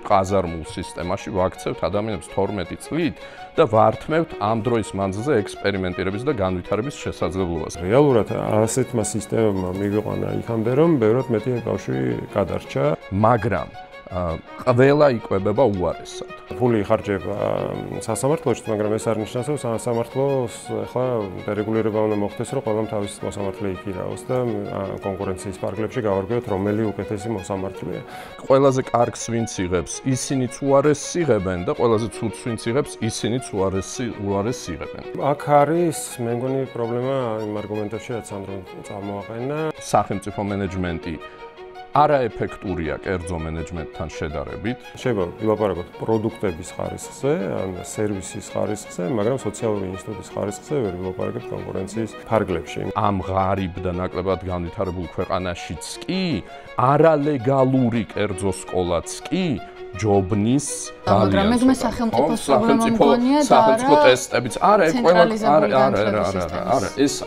ყაზარმულ სისტემაში ვაქცევთ ადამიანებს 12 წლით და ვართმევთ ამ დროის მანძილზე ექსპერიმენტირების და განვითარების შესაძლებლობას. რეალურად ასეთმა სისტემებმა მიგვიყვანა იქამდე, რომ ბევრად მეტი ბავშვი გადარჩა, მაგრამ ყველა იკვებება უარესად. ფული იხარჯება სასამართლოში, მაგრამ ეს არ ნიშნავს, რომ სასამართლოს ახლა დარეგულირება უნდა მოხდეს, რომ ყველამ თავის მოსამართლე იქირაოს და კონკურენციის პარკლებში გავარკვიოთ, რომელი უკეთესი მოსამართლეა. ყველაზე კარგს ვინც იღებს, ისინიც უარესს იღებენ და ყველაზე ცუდს ვინც იღებს, ისინიც უარესს იღებენ. აქ არის, მე მგონი, პრობლემა იმ არგუმენტებში, რაც სანდრო წამოაყენა. სახელმწიფო მენეჯმენტი არაეფექტურია კერძო მენეჯმენტთან შედარებით. შეიძლება ვილაპარაკოთ პროდუქტების ხარისხზე, ან სერვისის ხარისხზე, მაგრამ სოციალური ინსტიტუტის ხარისხზე ვერ ვილაპარაკებთ კონკურენციის ფარგლებში. ამ ღარიბ და ნაკლებად განვითარებულ ქვეყანაშიც კი არალეგალური კერძო სკოლაც კი ჯობნის მაგრამ ეგ მე სახელმწიფოს პრობლემა მგონია და სახელმწიფო ტესტებიც არა, არა, ეს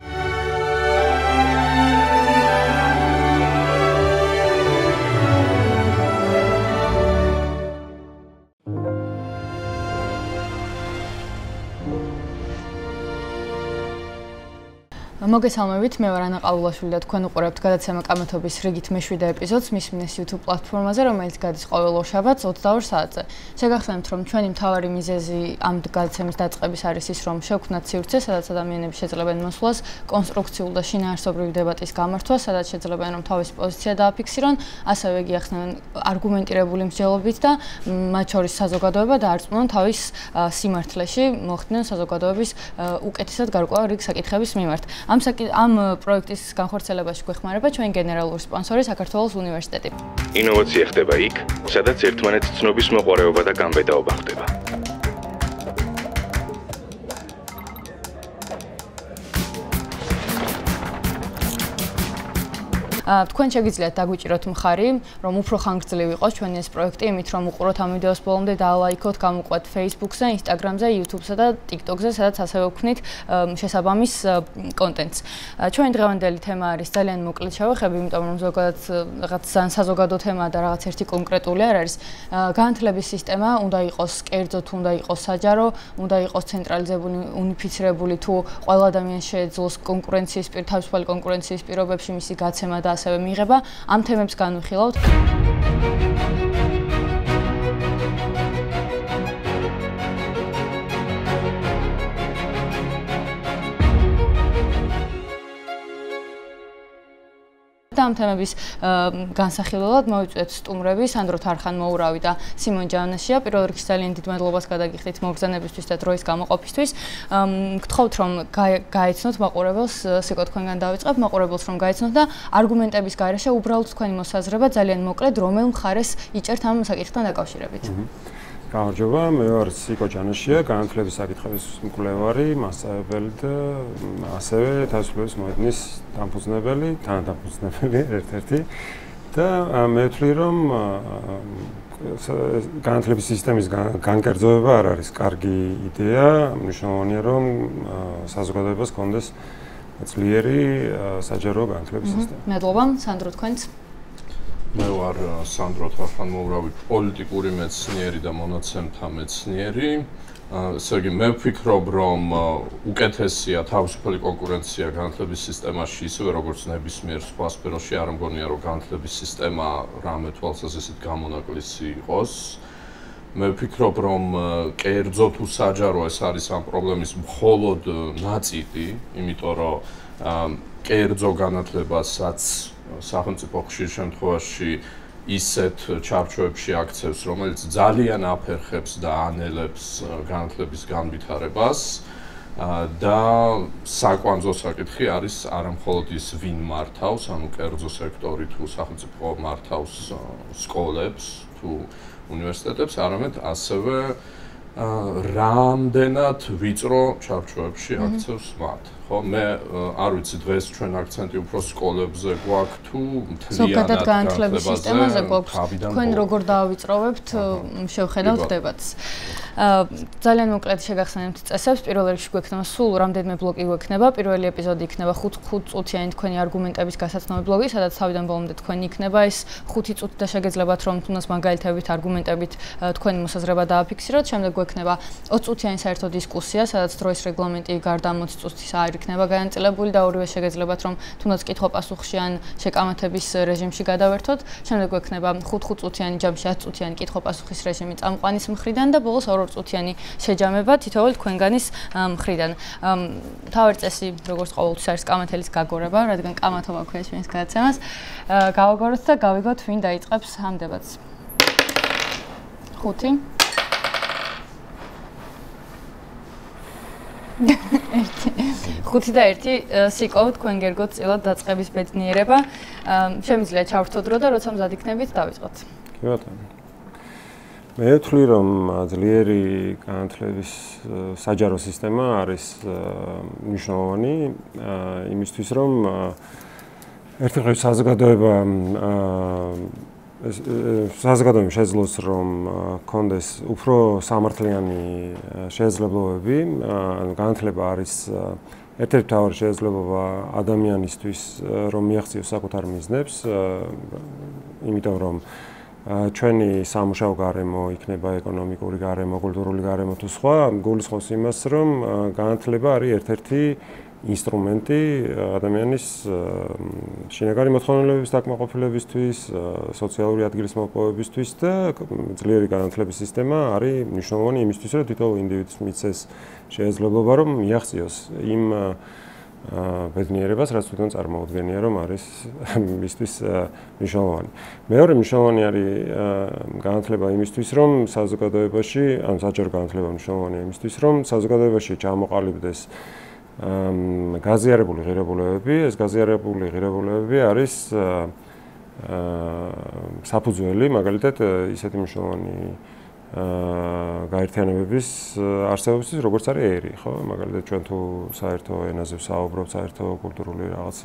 მოგესალმებით, მე ვარ ანა ყავლაშვილი და თქვენ უყურებთ გადაცემა კამათობის რიგით მე-7 ეპიზოდს მის მინეს YouTube პლატფორმაზე, რომელიც გადის ყოველ ორშაბათს 22 საათზე. შეგახსენებთ, რომ ჩვენი მთავარი მიზეზი ამ გადაცემის დაწყების არის ის, რომ შევქმნათ სივრცე, სადაც ადამიანები შეძლებენ მოსვლას, კონსტრუქციულ და შინაარსობრივი დებატის გამართვა, სადაც შეძლებენ რომ თავისი პოზიცია დააფიქსირონ, ასევე გიახსნან არგუმენტირებული მსჯელობით და მათ შორის საზოგადოება დაარწმუნონ თავის სიმართლეში, მოხდინონ საზოგადოების უკეთესად გარკვეულ რიგ საკითხების მიმართ. ამ პროექტის განხორციელებაში გვეხმარება ჩვენი გენერალური სპონსორი საქართველოს უნივერსიტეტი. ინოვაცია ხდება იქ, სადაც ერთმანეთის ცნობის მოყვარეობა და გამბედაობა ხდება. თქვენ შეგიძლიათ დაგვიჭიროთ მხარი, რომ უფრო ხანგრძლივი იყოს ჩვენი ეს პროექტი, იმით რომ უყუროთ ამ ვიდეოს ბოლომდე და ლაიქოთ, გამოყვეთ Facebook-ზე, Instagram-ზე, YouTube-ზე და TikTok-ზე, სადაც ასევე ვქნით შესაბამის კონტენტს. ჩვენი დღევანდელი თემა არის ძალიან მოკლედ შევეხები, იმიტომ რომ ზოგადად რაღაც საზოგადო თემაა და რაღაც ერთი კონკრეტული არ არის. განათლების სისტემა უნდა იყოს კერძო, თუ უნდა იყოს საჯარო, უნდა იყოს ცენტრალიზებული, უნიფიცირებული, თუ ყველა ადამიანს შეეძლოს თავისუფალი კონკურენციის პირობებში მისი გაცემა და ასევე მიღება. ამ თემებს განვიხილავთ. ამ თემების განსახილველად მოვიწვიეთ სტუმრები სანდრო თარხან-მოურავი და სიმონ ჯანაშია. პირველ რიგში ძალიან დიდ მადლობას გადაგიხდით მოგზანებისთვის და დროის გამოყოფისთვის. გთხოვთ რომ გაეცნოთ მაყურებელს, სიკო თქვენგან დავიწყებ, მაყურებელს რომ გაეცნოთ და არგუმენტების გარეშე უბრალოდ თქვენი მოსაზრება ძალიან მოკლედ რომელ მხარეს იჭერთ ამ საკითხთან დაკავშირებით. გამარჯობა, მე ვარ სიკო ჯანაშია, განათლების საკითხების მკვლევარი, მასწავლებელი და ასევე თავისუფლების მოედნის დამფუძნებელი, თანადამფუძნებელი ერთ-ერთი და მე ვთვლი, რომ განათლების სისტემის განკერძოება არ არის კარგი იდეა, მნიშვნელოვანია, რომ საზოგადოებას ჰქონდეს ძლიერი საჯარო განათლების სისტემა. მადლობა, სანდრო თქვენც. მე ვარ სანდრო თარხან-მოურავი, პოლიტიკური მეცნიერი და მონაცემთა მეცნიერი. ესე იგი, მე ვფიქრობ, რომ უკეთესია თავისუფალი კონკურენცია განათლების სისტემაში, ისევე როგორც ნებისმიერ სხვა სფეროში. არ მგონია, რომ განათლების სისტემა რამე თვალსაზრისით გამონაკლისი იყოს. მე ვფიქრობ, რომ კერძო თუ საჯარო ეს არის ამ პრობლემის მხოლოდ ნაწილი, იმიტომ რომ კერძო განათლებასაც სახელმწიფო ხშირ შემთხვევაში ისეთ ჩარჩოებში აქცევს, რომელიც ძალიან აფერხებს და ანელებს განათლების განვითარებას და საკვანძო საკითხი არის არა მხოლოდ ის, ვინ მართავს, ანუ კერძო სექტორი თუ სახელმწიფო მართავს სკოლებს თუ უნივერსიტეტებს, არამედ ასევე რამდენად ვიწრო ჩარჩოებში აქცევს მათ. ხო? მე არ ვიცი დღეს ჩვენ აქცენტი უფრო სკოლებზე გვაქვს თუ ზოგადად განათლების სისტემაზე გვაქვს. თქვენ როგორ დაავიწროვებთ, შევხედავთ დებატს. ძალიან მოკლედ შეგახსენებთ წესებს. პირველ რიგში გვექნება სულ რამდენიმე ბლოკი გვექნება. პირველი ეპიზოდი იქნება 5 წუთიანი თქვენი არგუმენტების გასაცნობი ბლოგი, სადაც თავიდან ბოლომდე თქვენი იქნება ეს 5 წუთი და შეგეძლებათ რომ თუნდაც მაგალითებით არგუმენტებით თქვენი მოსაზრება დააფიქსიროთ. შემდეგ გვექნება 20 წუთიანი საერთო დისკუსია, სადაც დროის რეგლამენტი გარდა 60 წუთის არ იქნება განაწილებული და ორივე შეგეძლებათ რომ თუნდაც კითხვა-პასუხში ან შეკამათების რეჟიმში გადავერთოთ. შემდეგ გვექნება 5 წუთიანი ჯამში 10 წუთიანი კითხვა-პასუხის რეჟიმი წამყვანის მხრიდან და ბოლოს 2 წუთიანი შეჯამება თითოეულ თქვენგანის მხრიდან. თავი წესი როგორც ყოველთვის არის კამათელის გაგორება, რადგან კამათობა ქვია ჩვენს გადაცემას. გავაგოროთ და გავიგოთ ვინ დაიწყებს ამ დებატს. 5 5 და 1 სიკო თქვენ გერგოთ წილად დაწყების ბედნიერება. შემიძლია ჩავრთო დრო და როცა მზად იქნებით დავიწყოთ. კი ბატონო. მე ვთვლი რომ ძლიერი განათლების საჯარო სისტემა არის მნიშვნელოვანი იმისთვის რომ ერთხელ საზოგადოება საზოგადოებამ შეძლოს რომ კონდეს უფრო სამართლიანი შესაძლებლობები, განათლება არის ერთ-ერთი მთავარი შესაძლებლობა ადამიანისთვის რომ მიაღწიოს საკუთარ მიზნებს, იმიტომ რომ ჩვენი სამუშაო გარემო იქნება ეკონომიკური გარემო, კულტურული გარემო თუ სხვა, გულისხმობს იმას, რომ განათლება არის ერთ-ერთი ინსტრუმენტი ადამიანის შინაგანი მოთხოვნილებების დაკმაყოფილებისთვის, სოციალური ადგილის მოპოვებისთვის და ძლიერი განათლების სისტემა არის მნიშვნელოვანი იმისთვის, რომ თითოეულ ინდივიდს მიცეს შესაძლებლობა, რომ მიაღწიოს იმ ბედნიერებას, რაც თვითონ წარმოუდგენია, რომ არის მისთვის მნიშვნელოვანი. მეორე მნიშვნელოვანი არის განათლება იმისთვის, რომ საზოგადოებაში, ანუ საჯარო განათლება მნიშვნელოვანია იმისთვის, რომ საზოგადოებაში ჩამოყალიბდეს გაზიარებული ღირებულებები. ეს გაზიარებული ღირებულებები არის საფუძველი, მაგალითად, ისეთი მნიშვნელოვანი გაერთიანებების არსებობისთვის, როგორც არის ერი, ხო? მაგალითად, ჩვენ თუ საერთო ენაზე ვსაუბრობთ, საერთო კულტურული რაღაც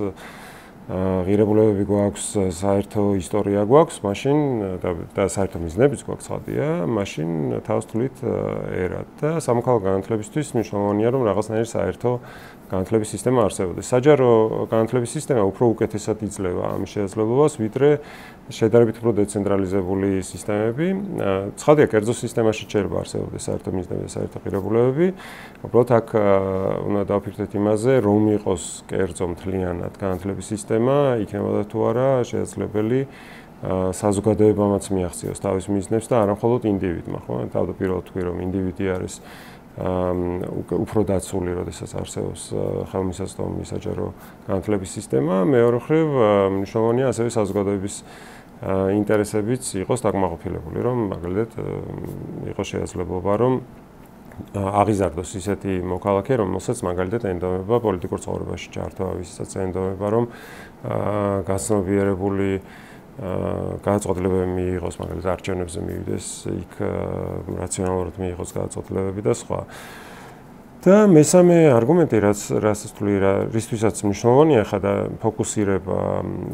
ღირებულებები გვაქვს, საერთო ისტორია გვაქვს, მაშინ და საერთო მიზნებიც გვაქვს, ხადია, მაშინ თავს თვლით ერად და სამოქალაქო განათლებისთვის მნიშვნელოვანია, რომ რაღაცნაირი საერთო განათლების სისტემა არსებობდეს. საჯარო განათლების სისტემა უფრო უკეთესად იძლევა ამის შესაძლებლობას, ვიდრე შედარებით უფრო დეცენტრალიზებული სისტემები. ცხადია, კერძო სისტემაში შეიძლება არსებობდეს საერთო მიზნები და საერთო ღირებულებები. უბრალოდ აქ უნდა დავფიქრდეთ იმაზე, რომ იყოს კერძო მთლიანად განათლების სისტემა, იქნებოდა თუ არა შესაძლებელი საზოგადოებამაც მიაღწიოს თავის მიზნებს და არა მხოლოდ ინდივიდმა, ხო? თავდაპირველად თქვი, რომ ინდივიდი არის უფრო დაცული, როდესაც არსებობს ხელმისაწვდომი საჯარო განათლების სისტემა. მეორე მხრივ მნიშვნელოვანია ასევე საზოგადოების ინტერესებიც იყოს დაკმაყოფილებული, რომ მაგალითად იყოს შესაძლებლობა, რომ აღიზარდოს ისეთი მოქალაქე, რომელსაც მაგალითად ენდომება პოლიტიკურ ცხოვრებაში ჩართვა, ვისაც ენდომება, რომ გაცნობიერებული გადაწყვეტილებები მიიღოს, მაგალითად არჩევნებზე მივიდეს, იქ რაციონალურად მიიღოს გადაწყვეტილებები და სხვა. და მესამე არგუმენტი, რაც თვლი, რისთვისაც მნიშვნელოვანია ხა და ფოკუსირება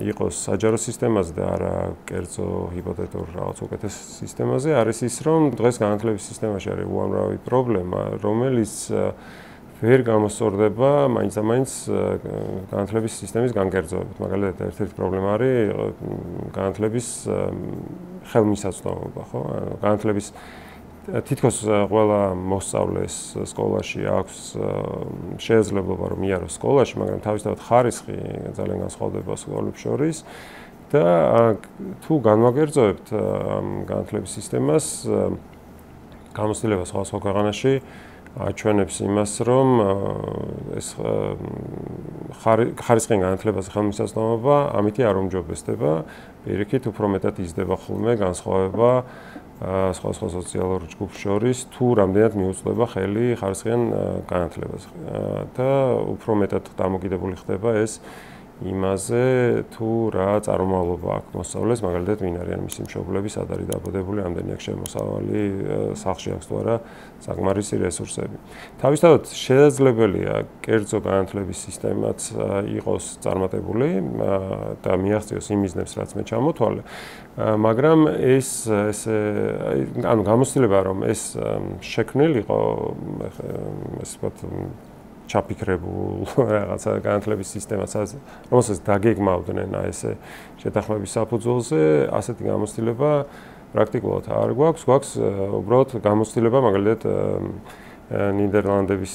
იყოს საჯარო სისტემაზე და არა კერძო ჰიპოთეტურ რაღაც უკეთეს სისტემაზე, არის ის, რომ დღეს განათლების სისტემაში არის უამრავი პრობლემა, რომელიც ვერ გამოსწორდება მაინც-ამაინც განათლების სისტემის განკერძოებით. მაგალითად, ერთ-ერთი პრობლემა არის განათლების ხელმისაწვდომობა, ხო? განათლების თითქოს ყველა მოსწავლეს სკოლაში აქვს შესაძლებლობა რომ იაროს სკოლაში, მაგრამ თავისთავად ხარისხი ძალიან განსხვავდება სკოლებს შორის და თუ განვაგერძოებთ ამ განათლების სისტემას, გამოცდილება სხვა ქვეყანაში აჩვენებს იმას, რომ ეს ხარისხიან განათლებაზე ხელმისაწვდომობა ამითი არ უმჯობესდება, პირიქით უფრო მეტად იზრდება ხოლმე განსხვავება სხვა სოციალურ ჯგუფს შორის, თუ რამდენად მიუწვდება ხელი ხარისხიან განათლებას და უფრო მეტად დამოკიდებული ხდება ეს იმაზე თუ რა წარმომავლობა აქვს მოსწავლეს, მაგალითად ვინ არიან მისი მშობლები, სად არის დაბადებული, ამდენი აქვს შემოსავალი, სახლში აქვს თუ არა საკმარისი რესურსები. თავისთავად შესაძლებელია კერძო განათლების სისტემაც იყოს წარმატებული და მიაღწიოს იმ მიზნებს, რაც მე ჩამოთვალე, მაგრამ ეს ანუ გამოცდილება რომ ეს შექმნილიყო, ესე ვთქვათ, ჩაფიქრებულ რაღაცა განათლების სისტემას, რომელსაც დაგეგმავდნენ ესე შეთანხმების საფუძველზე, ასეთი გამოცდილება პრაქტიკულად არ გვაქვს. გვაქვს უბრალოდ გამოცდილება, მაგალითად ნიდერლანდების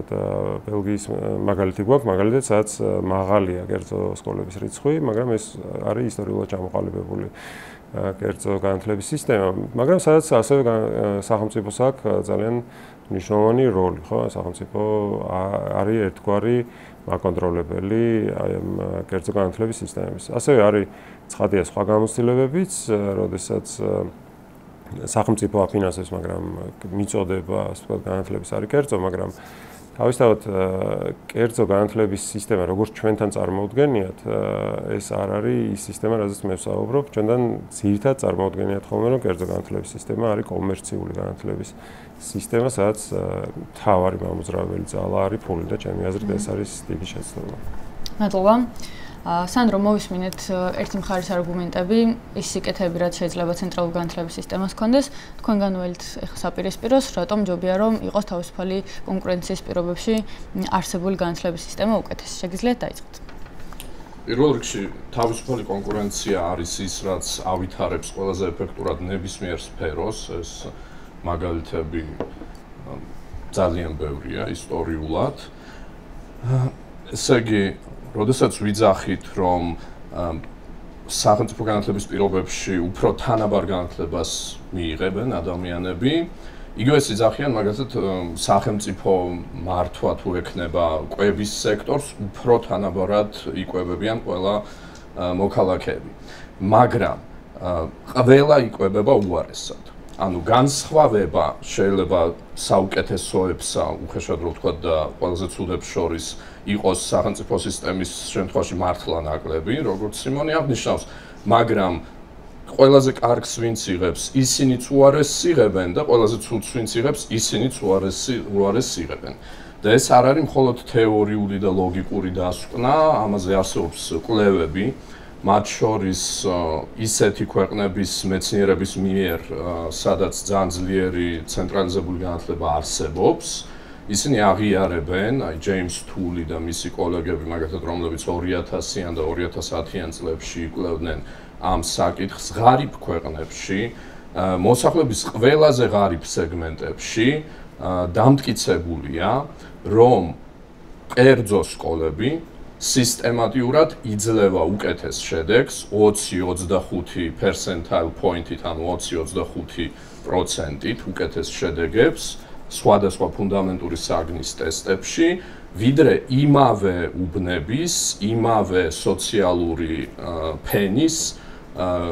და ბელგიის მაგალითი გვაქვს, მაგალითად, სადაც მაღალია კერძო სკოლების რიცხვი, მაგრამ ეს არის ისტორიულად ჩამოყალიბებული კერძო განათლების სისტემა, მაგრამ სადაც ასევე სახელმწიფოს აქვს ძალიან მნიშვნელოვანი როლი, ხო? სახელმწიფო არის ერთგვარი მაკონტროლებელი აი ამ კერძო განათლების სისტემების. ასევე არის ცხადია სხვა გამოცდილებებიც, როდესაც სახელმწიფო აფინანსებს, მაგრამ მიწოდება, ასე ვთქვათ, განათლების არის კერძო, მაგრამ თავისთავად კერძო განათლების სისტემა, როგორც ჩვენთან წარმოუდგენიათ, ეს არ არის ის სისტემა, რაზეც მე ვსაუბრობ. ჩვენთან ძირითადად წარმოუდგენიათ ხოლმე, რომ კერძო განათლების სისტემა არის კომერციული განათლების სისტემა, სადაც თავარი მამოძრავებელი ძალა არის ფული და ჩემი აზრით ეს არის დიდი შეცდომა. მადლობა. სანდრო, მოვისმინეთ ერთი მხარის არგუმენტები, ის სიკეთეები, რაც შეიძლება ცენტრალურ განათლების სისტემას ჰქონდეს. თქვენ განვავალთ ეხლა საპირისპიროს, რატომ ჯობია რომ იყოს თავისუფალი კონკურენციის პირობებში არსებული განათლების სისტემა უკეთესი. შეგიძლიათ დაიწყოთ. პირველ რიგში თავისუფალი კონკურენცია არის ის, რაც ავითარებს ყველაზე ეფექტურად ნებისმიერ სფეროს, ეს მაგალითები ძალიან ბევრია ისტორიულად. ესე იგი, როდესაც ვიძახით, რომ სახელმწიფო განათლების პირობებში უფრო თანაბარ განათლებას მიიღებენ ადამიანები, იგივე იძახიან მაგალითად სახელმწიფო მართვა თუ ექნება კვების სექტორს, უფრო თანაბარად იკვებებიან ყველა მოქალაქეები. მაგრამ ყველა იკვებება უარესად. ანუ განსხვავება შეიძლება საუკეთესოებსა, უხეშად რო ვთქვა და ყველაზე ცუდებს შორის იყოს სახელმწიფო სისტემის შემთხვევაში მართლა ნაკლები, როგორც სიმონი აღნიშნავს, მაგრამ ყველაზე კარგს ვინც იღებს, ისინიც უარესს იღებენ და ყველაზე ცუდს ვინც იღებს, ისინიც უარესს იღებენ. და ეს არ არის მხოლოდ თეორიული და ლოგიკური დასკვნა, ამაზე არსებობს კვლევები, მათ შორის ისეთი ქვეყნების მეცნიერების მიერ, სადაც ძალიან ძლიერი ცენტრალიზებული განათლება არსებობს, ისინი აღიარებენ, აი ჯეიმს თული და მისი კოლეგები, მაგალითად, რომლებიც 2000-იან და 2010-იან წლებში იკვლევდნენ ამ საკითხს ღარიბ ქვეყნებში, მოსახლეობის ყველაზე ღარიბ სეგმენტებში დამტკიცებულია, რომ კერძო სკოლები სისტემატიურად იძლევა უკეთეს შედეგს 20-25 percentile point-ით, ანუ 20-25%-ით უკეთეს შედეგებს სხვადასხვა ფუნდამენტური საგნის ტესტებში, ვიდრე იმავე უბნების, იმავე სოციალური ფენის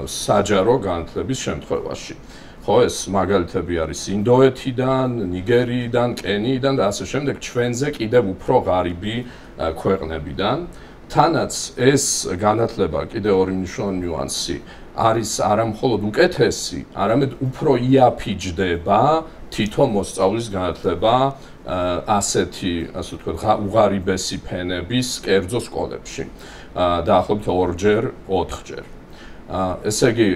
საჯარო განათლების შემთხვევაში. ხო, ეს მაგალითები არის ინდოეთიდან, ნიგერიიდან, კენიიდან და ასე შემდეგ, ჩვენზე კიდევ უფრო ღარიბი ქვეყნებიდან. თანაც ეს განათლება, კიდევ ორი მნიშვნელოვანი ნიუანსი, არის არა მხოლოდ უკეთესი, არამედ უფრო იაფიჯდება თითო მოსწავლის განათლება ასეთი, ასე ვთქვათ, უღარიბესი ფენების კერძო სკოლებში. დაახლოებით 2-ჯერ, 4-ჯერ. ესე იგი,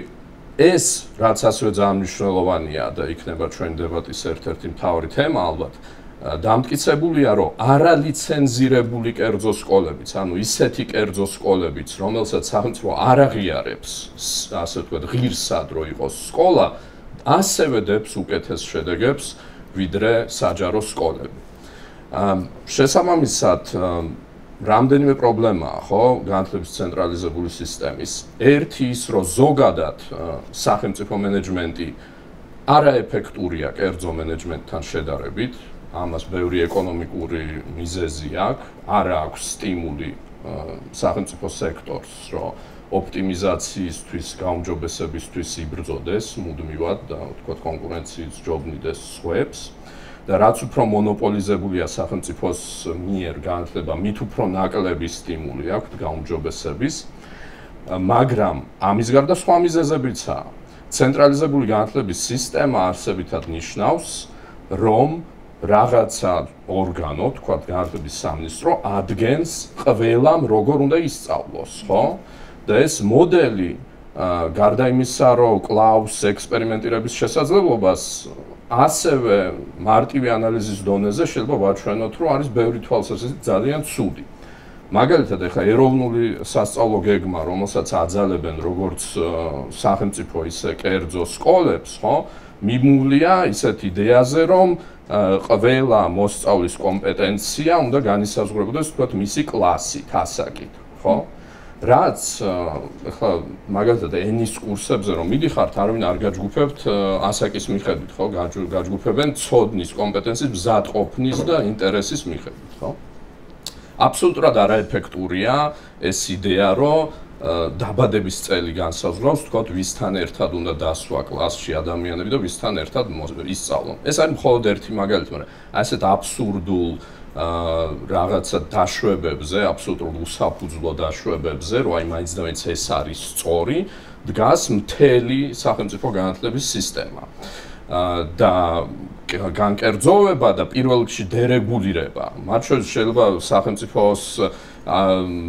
ეს რაც ასევე ძალიან მნიშვნელოვანია და იქნება ჩვენი დებატის ერთ-ერთი მთავარი თემა ალბათ, დამტკიცებულია, რომ არალიცენზირებული კერძო სკოლებიც, ანუ ისეთი კერძო სკოლებიც, რომელსაც სახელმწიფო არ აღიარებს, ასე ვთქვათ, ღირსად რო იყოს სკოლა, ასევე დებს უკეთეს შედეგებს, ვიდრე საჯარო სკოლები. შესაბამისად, რამდენიმე პრობლემაა, ხო, განათლების ცენტრალიზებული სისტემის. ერთი ის, რომ ზოგადად სახელმწიფო მენეჯმენტი არაეფექტურია კერძო მენეჯმენტთან შედარებით, ამას ბევრი ეკონომიკური მიზეზი აქვს, არ აქვს სტიმული სახელმწიფო სექტორს, რომ ოპტიმიზაციისთვის, გაუმჯობესებისთვის იბრძოდეს მუდმივად და ვთქვათ კონკურენციის ჯობნიდეს სხვებს. და რაც უფრო მონოპოლიზებულია სახელმწიფოს მიერ განათლება, მით უფრო ნაკლები სტიმული აქვს გაუმჯობესების, მაგრამ ამის გარდა სხვა მიზეზებიცაა. ცენტრალიზებული განათლების სისტემა არსებითად ნიშნავს, რომ რაღაცა ორგანო, თქვათ განათლების სამინისტრო, ადგენს ყველამ როგორ უნდა ისწავლოს, ხო? და ეს მოდელი გარდა იმისა, რომ კლავს ექსპერიმენტირების შესაძლებლობას, ასევე მარტივი ანალიზის დონეზე შეიძლება ვაჩვენოთ, რომ არის ბევრი თვალსაზრისით ძალიან ცუდი. მაგალითად, ეხლა ეროვნული სასწავლო გეგმა, რომელსაც აძალებენ როგორც სახელმწიფო, ისე კერძო სკოლებს, ხო? მიმულია ისეთ იდეაზე, რომ ყველა მოსწავლის კომპეტენცია უნდა განისაზღვრებოდეს, თქვათ, მისი კლასით, ასაკით, ხო? რაც ახლა მაგალითად ენის კურსებზე რომ მიდიხართ, არავინ არ გაჯგუფებთ ასაკის მიხედვით, ხო? გაჯგუფებენ ცოდნის, კომპეტენციის, მზადყოფნის და ინტერესის მიხედვით, ხო? აბსოლუტურად არაეფექტურია ეს იდეა, რომ დაბადების წელი განსაზღვრავს, თქვათ, ვისთან ერთად უნდა დასვა კლასში ადამიანები და ვისთან ერთად ისწავლონ. ეს არის მხოლოდ ერთი მაგალითი, მაგრამ ასეთ აბსურდულ რაღაცა დაშვებებზე, აბსოლუტურად უსაფუძვლო დაშვებებზე, რომ აი მაინც და მაინც ეს არის სწორი, დგას მთელი სახელმწიფო განათლების სისტემა. და განკერძოვება და პირველ რიგში დერეგულირება. მათ შორის შეიძლება სახელმწიფოს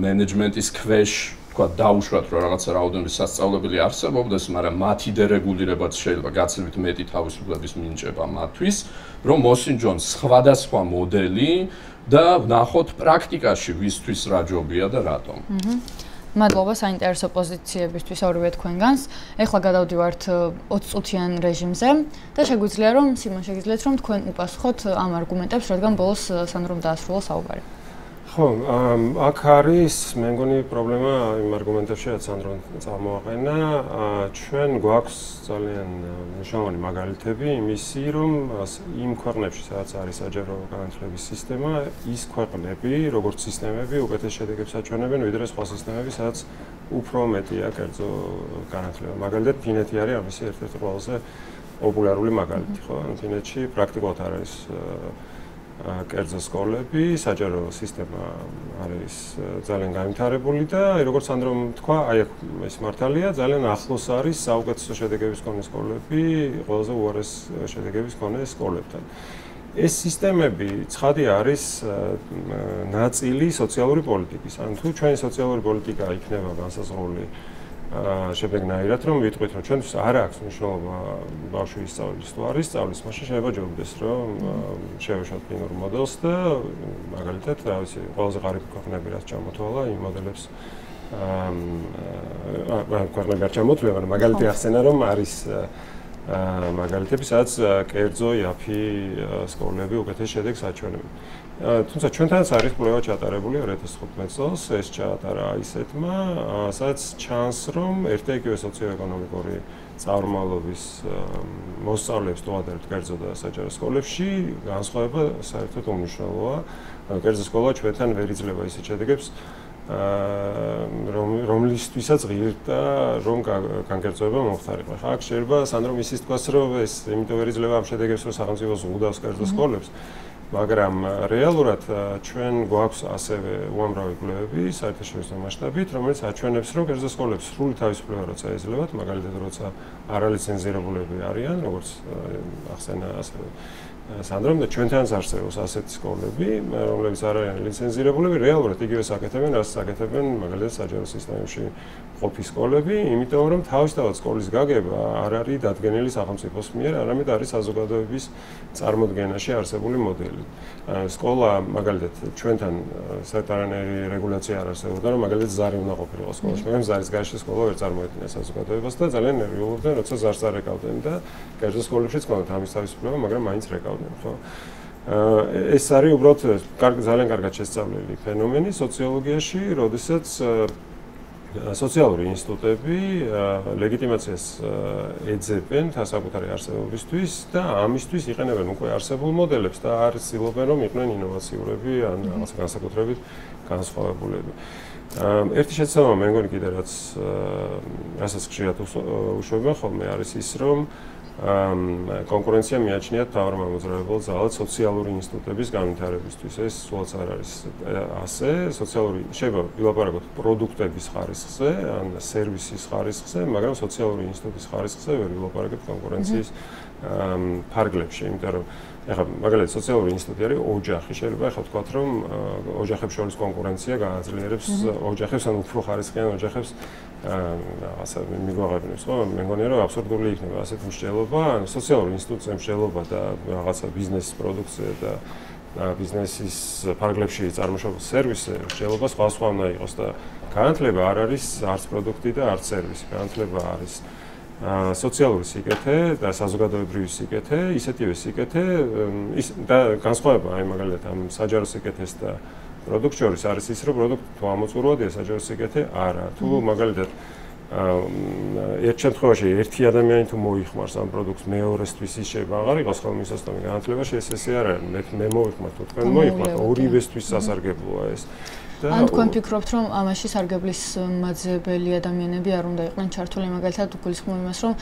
მენეჯმენტის ქვეშ, თქვა, დაუშვათ, რომ რაღაცა რაოდენობის სასწავლებელი არსებობდეს, მაგრამ მათი დერეგულირებაც შეიძლება გაცილებით მეტი თავისუფლების მინიჭება მათთვის, რომ მოსინჯონ სხვადასხვა მოდელი და ვნახოთ პრაქტიკაში ვისთვის რა ჯობია და რატომ. მადლობა საინტერესო პოზიციებისთვის ორივე თქვენგანს. ეხლა გადავდივართ 20 წუთიან რეჟიმზე და შეგვიძლია რომ სიმონ შეგიძლიათ რომ თქვენ უპასუხოთ ამ არგუმენტებს, რადგან ბოლოს სანდრომ დაასრულა საუბარი. ხო, აქ არის, მე მგონი პრობლემა იმ არგუმენტებში, რაც სანდრომ წამოაყენა, ჩვენ გვაქვს ძალიან მნიშვნელოვანი მაგალითები იმისი, რომ იმ ქვეყნებში, სადაც არის საჯარო განათლების სისტემა, ის ქვეყნები, როგორც სისტემები, უკეთეს შედეგებს აჩვენებენ, ვიდრე სხვა სისტემები, სადაც უფრო მეტია კერძო განათლება. მაგალითად, ფინეთი არის ამისი ერთ-ერთი ყველაზე პოპულარული მაგალითი, ხო? ფინეთში პრაქტიკულად არის კერძო სკოლები, საჯარო სისტემა არის ძალიან განვითარებული და როგორც სანდრომ თქვა, აი აქ ეს მართალია, ძალიან ახლოს არის საუკეთესო შედეგების მქონე სკოლები, ყველაზე უარეს შედეგების მქონე სკოლებთან. ეს სისტემები ცხადია არის ნაწილი სოციალური პოლიტიკის. ან თუ ჩვენი სოციალური პოლიტიკა იქნება განსაზღვრული შედეგნაირად, რომ ვიტყვით, რომ ჩვენთვის არ აქვს მნიშვნელობა ბავშვი ისწავლის თუ არ ისწავლის, მაშინ შეიძლება ჯობდეს, რომ შევეშოთ ფინურ მოდელს და მაგალითად, რა ვიცი, ყველაზე ღარიბი ქვეყნები რაც ჩამოთვალა, იმ მოდელებს ქვეყნები არ ჩამოთვლა, მაგრამ მაგალითი ახსენა, რომ არის მაგალითები, სადაც კერძო იაფი სკოლები უკეთეს შედეგს აჩვენებენ. თუმცა ჩვენთანაც არის კვლევა ჩატარებული 2015 წელს, ეს ჩაატარა ისეთმა, სადაც ჩანს, რომ ერთ-ერთი სოციო-ეკონომიკური წარმომავლობის მოსწავლეებს თვალადართ კერძო და საჯარო სკოლებში, განსხვავება საერთოდ უმნიშვნელოა. კერძო სკოლა ჩვენთან ვერ იძლევა ისეთ შედეგებს, რომლისთვისაც ღირდა რომ განკერძოება მომხდარიყო. ხა აქ შეიძლება სანდრომ ისიც თქვას, რომ ეს იმიტომ ვერ იძლევა ამ შედეგებს, რომ სახელმწიფო ზღუდავს კერძო სკოლებს. მაგრამ რეალურად ჩვენ გვაქვს ასევე უამრავი კვლევები საერთაშორისო მასშტაბით, რომელიც აჩვენებს, რომ კერძო სკოლებს სრული თავისუფლება როცა ეძლევათ, მაგალითად როცა არალიცენზირებულები არიან, როგორც ახსენა ასევე სანდრომ და ჩვენთანაც არსებობს ასეთი სკოლები, რომლებიც არ არიან ლიცენზირებულები, რეალურად იგივეს აკეთებენ, რაც აკეთებენ მაგალითად საჯარო სისტემებში ყოფი სკოლები, იმიტომ რომ თავისთავად სკოლის გაგება არ არის დადგენილი სახელმწიფოს მიერ, არამედ არის საზოგადოების წარმოდგენაში არსებული მოდელი. სკოლა მაგალითად ჩვენთან საერთარანაირი რეგულაცია არ არსებობდა, რომ მაგალითად ზარი უნდა ყოფილიყო სკოლაში, მაგრამ ზარის გარეშე სკოლა ვერ წარმოედგინა საზოგადოებას და ძალიან ნერვიულობდნენ, როცა ზარს არ ეკავდნენ და კერძო სკოლებშიც ჰქონდათ ამის თავისუფლება, მაგრამ მაინც რეკავდნენ, ხო? ეს არის უბრალოდ ძალიან კარგად შესწავლილი ფენომენი სოციოლოგიაში, როდესაც სოციალური ინსტიტუტები ლეგიტიმაციას ეძებენ საკუთარი არსებობისთვის და ამისთვის იყენებენ უკვე არსებულ მოდელებს და არ ცდილობენ რომ იყვნენ ინოვაციურები ან რაღაც განსაკუთრებით განსხვავებულები. ერთი შეცდომა მე მგონი კიდე რასაც ხშირად უშვებენ ხოლმე არის ის რომ კონკურენცია მიაჩნიათ მთავარ მამოძრავებელ ძალად სოციალური ინსტიტუტების განვითარებისთვის. ეს სულაც არ არის ასე, სოციალური შეიძლება ვილაპარაკოთ პროდუქტების ხარისხზე, ან სერვისის ხარისხზე, მაგრამ სოციალური ინსტიტუტის ხარისხზე ვერ ვილაპარაკებთ კონკურენციის ფარგლებში, იმიტომ რომ ეხლა მაგალითად სოციალური ინსტიტუტი არის ოჯახი, შეიძლება ეხლა ვთქვათ, რომ ოჯახებს შორის კონკურენცია გააძლიერებს ოჯახებს, ან უფრო ხარისხიან ოჯახებს რაღაცა მიგვაღებინებს, ხო? მე მგონია რომ აბსურდული იქნება ასეთი მსჯელობა, სოციალური ინსტიტუტზე მსჯელობა და რაღაცა ბიზნესის პროდუქცია და ბიზნესის ფარგლებში წარმოშობილ სერვისზე მსჯელობა სხვა უნდა იყოს და განათლება არ არის არც პროდუქტი და არც სერვისი, განათლება არის სოციალური სიკეთე და საზოგადოებრივი სიკეთე, ისეთივე სიკეთე და განსხვავება აი მაგალითად ამ საჯარო სიკეთეს და პროდუქტ შორის არის ის, რომ პროდუქტი თუ ამოწურვადია საჯარო სიკეთე არა. თუ მაგალითად ერთ შემთხვევაში ერთი ადამიანი თუ მოიხმარს ამ პროდუქტს მეორესთვის ის შეიძლება აღარ იყოს ხელმისაწვდომი განათლებაში, ესე არ არის. მე მოიხმარ თუ თქვენ მოიხმართ, ორივესთვის სასარგებლოა ეს. ან თქვენ ფიქრობთ, რომ ამაში სარგებლის მაძებელი ადამიანები არ უნდა იყვნენ ჩართული, მაგალითად გულისხმობ იმას, რომ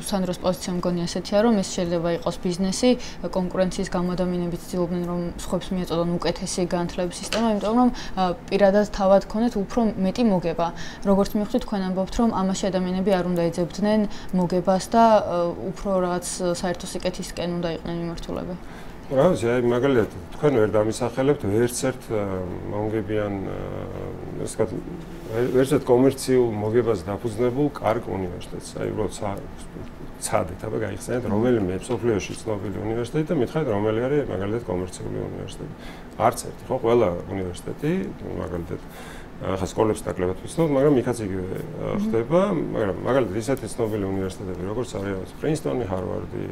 სანდროს პოზიცია მგონი ასეთია, რომ ეს შეიძლება იყოს ბიზნესი, კონკურენციის გამო ადამიანები ცდილობდნენ, რომ სხვებს მიეწოდონ უკეთესი განათლების სისტემა, იმიტომ რომ პირადად თავად ქონეთ უფრო მეტი მოგება. როგორც მივხვდით, თქვენ ამბობთ, რომ ამაში ადამიანები არ უნდა ეძებდნენ მოგებას და უფრო რაღაც საერთო სიკეთისკენ უნდა იყვნენ მიმართულები. რა ვიცი, აი მაგალითად თქვენ ვერ დამისახელებთ ვერცერთ მომგებიან ასე ვთქვათ, ვერცერთ კომერციულ მოგებას დაფუძნებულ კარგ უნივერსიტეტს. აი უბრალოდ ცადეთ, აბა გაიხსენეთ რომელიმე მსოფლიოში ცნობილი უნივერსიტეტი და მითხრათ რომელი არის მაგალითად კომერციული უნივერსიტეტი. არც ერთი, ხო, ყველა უნივერსიტეტი მაგალითად ახლა სკოლებს დაკლებათ ვიცნობთ, მაგრამ იქაც იგივე ხდება, მაგრამ მაგალითად ისეთი ცნობილი უნივერსიტეტები როგორც არის პრინსტონი, ჰარვარდი,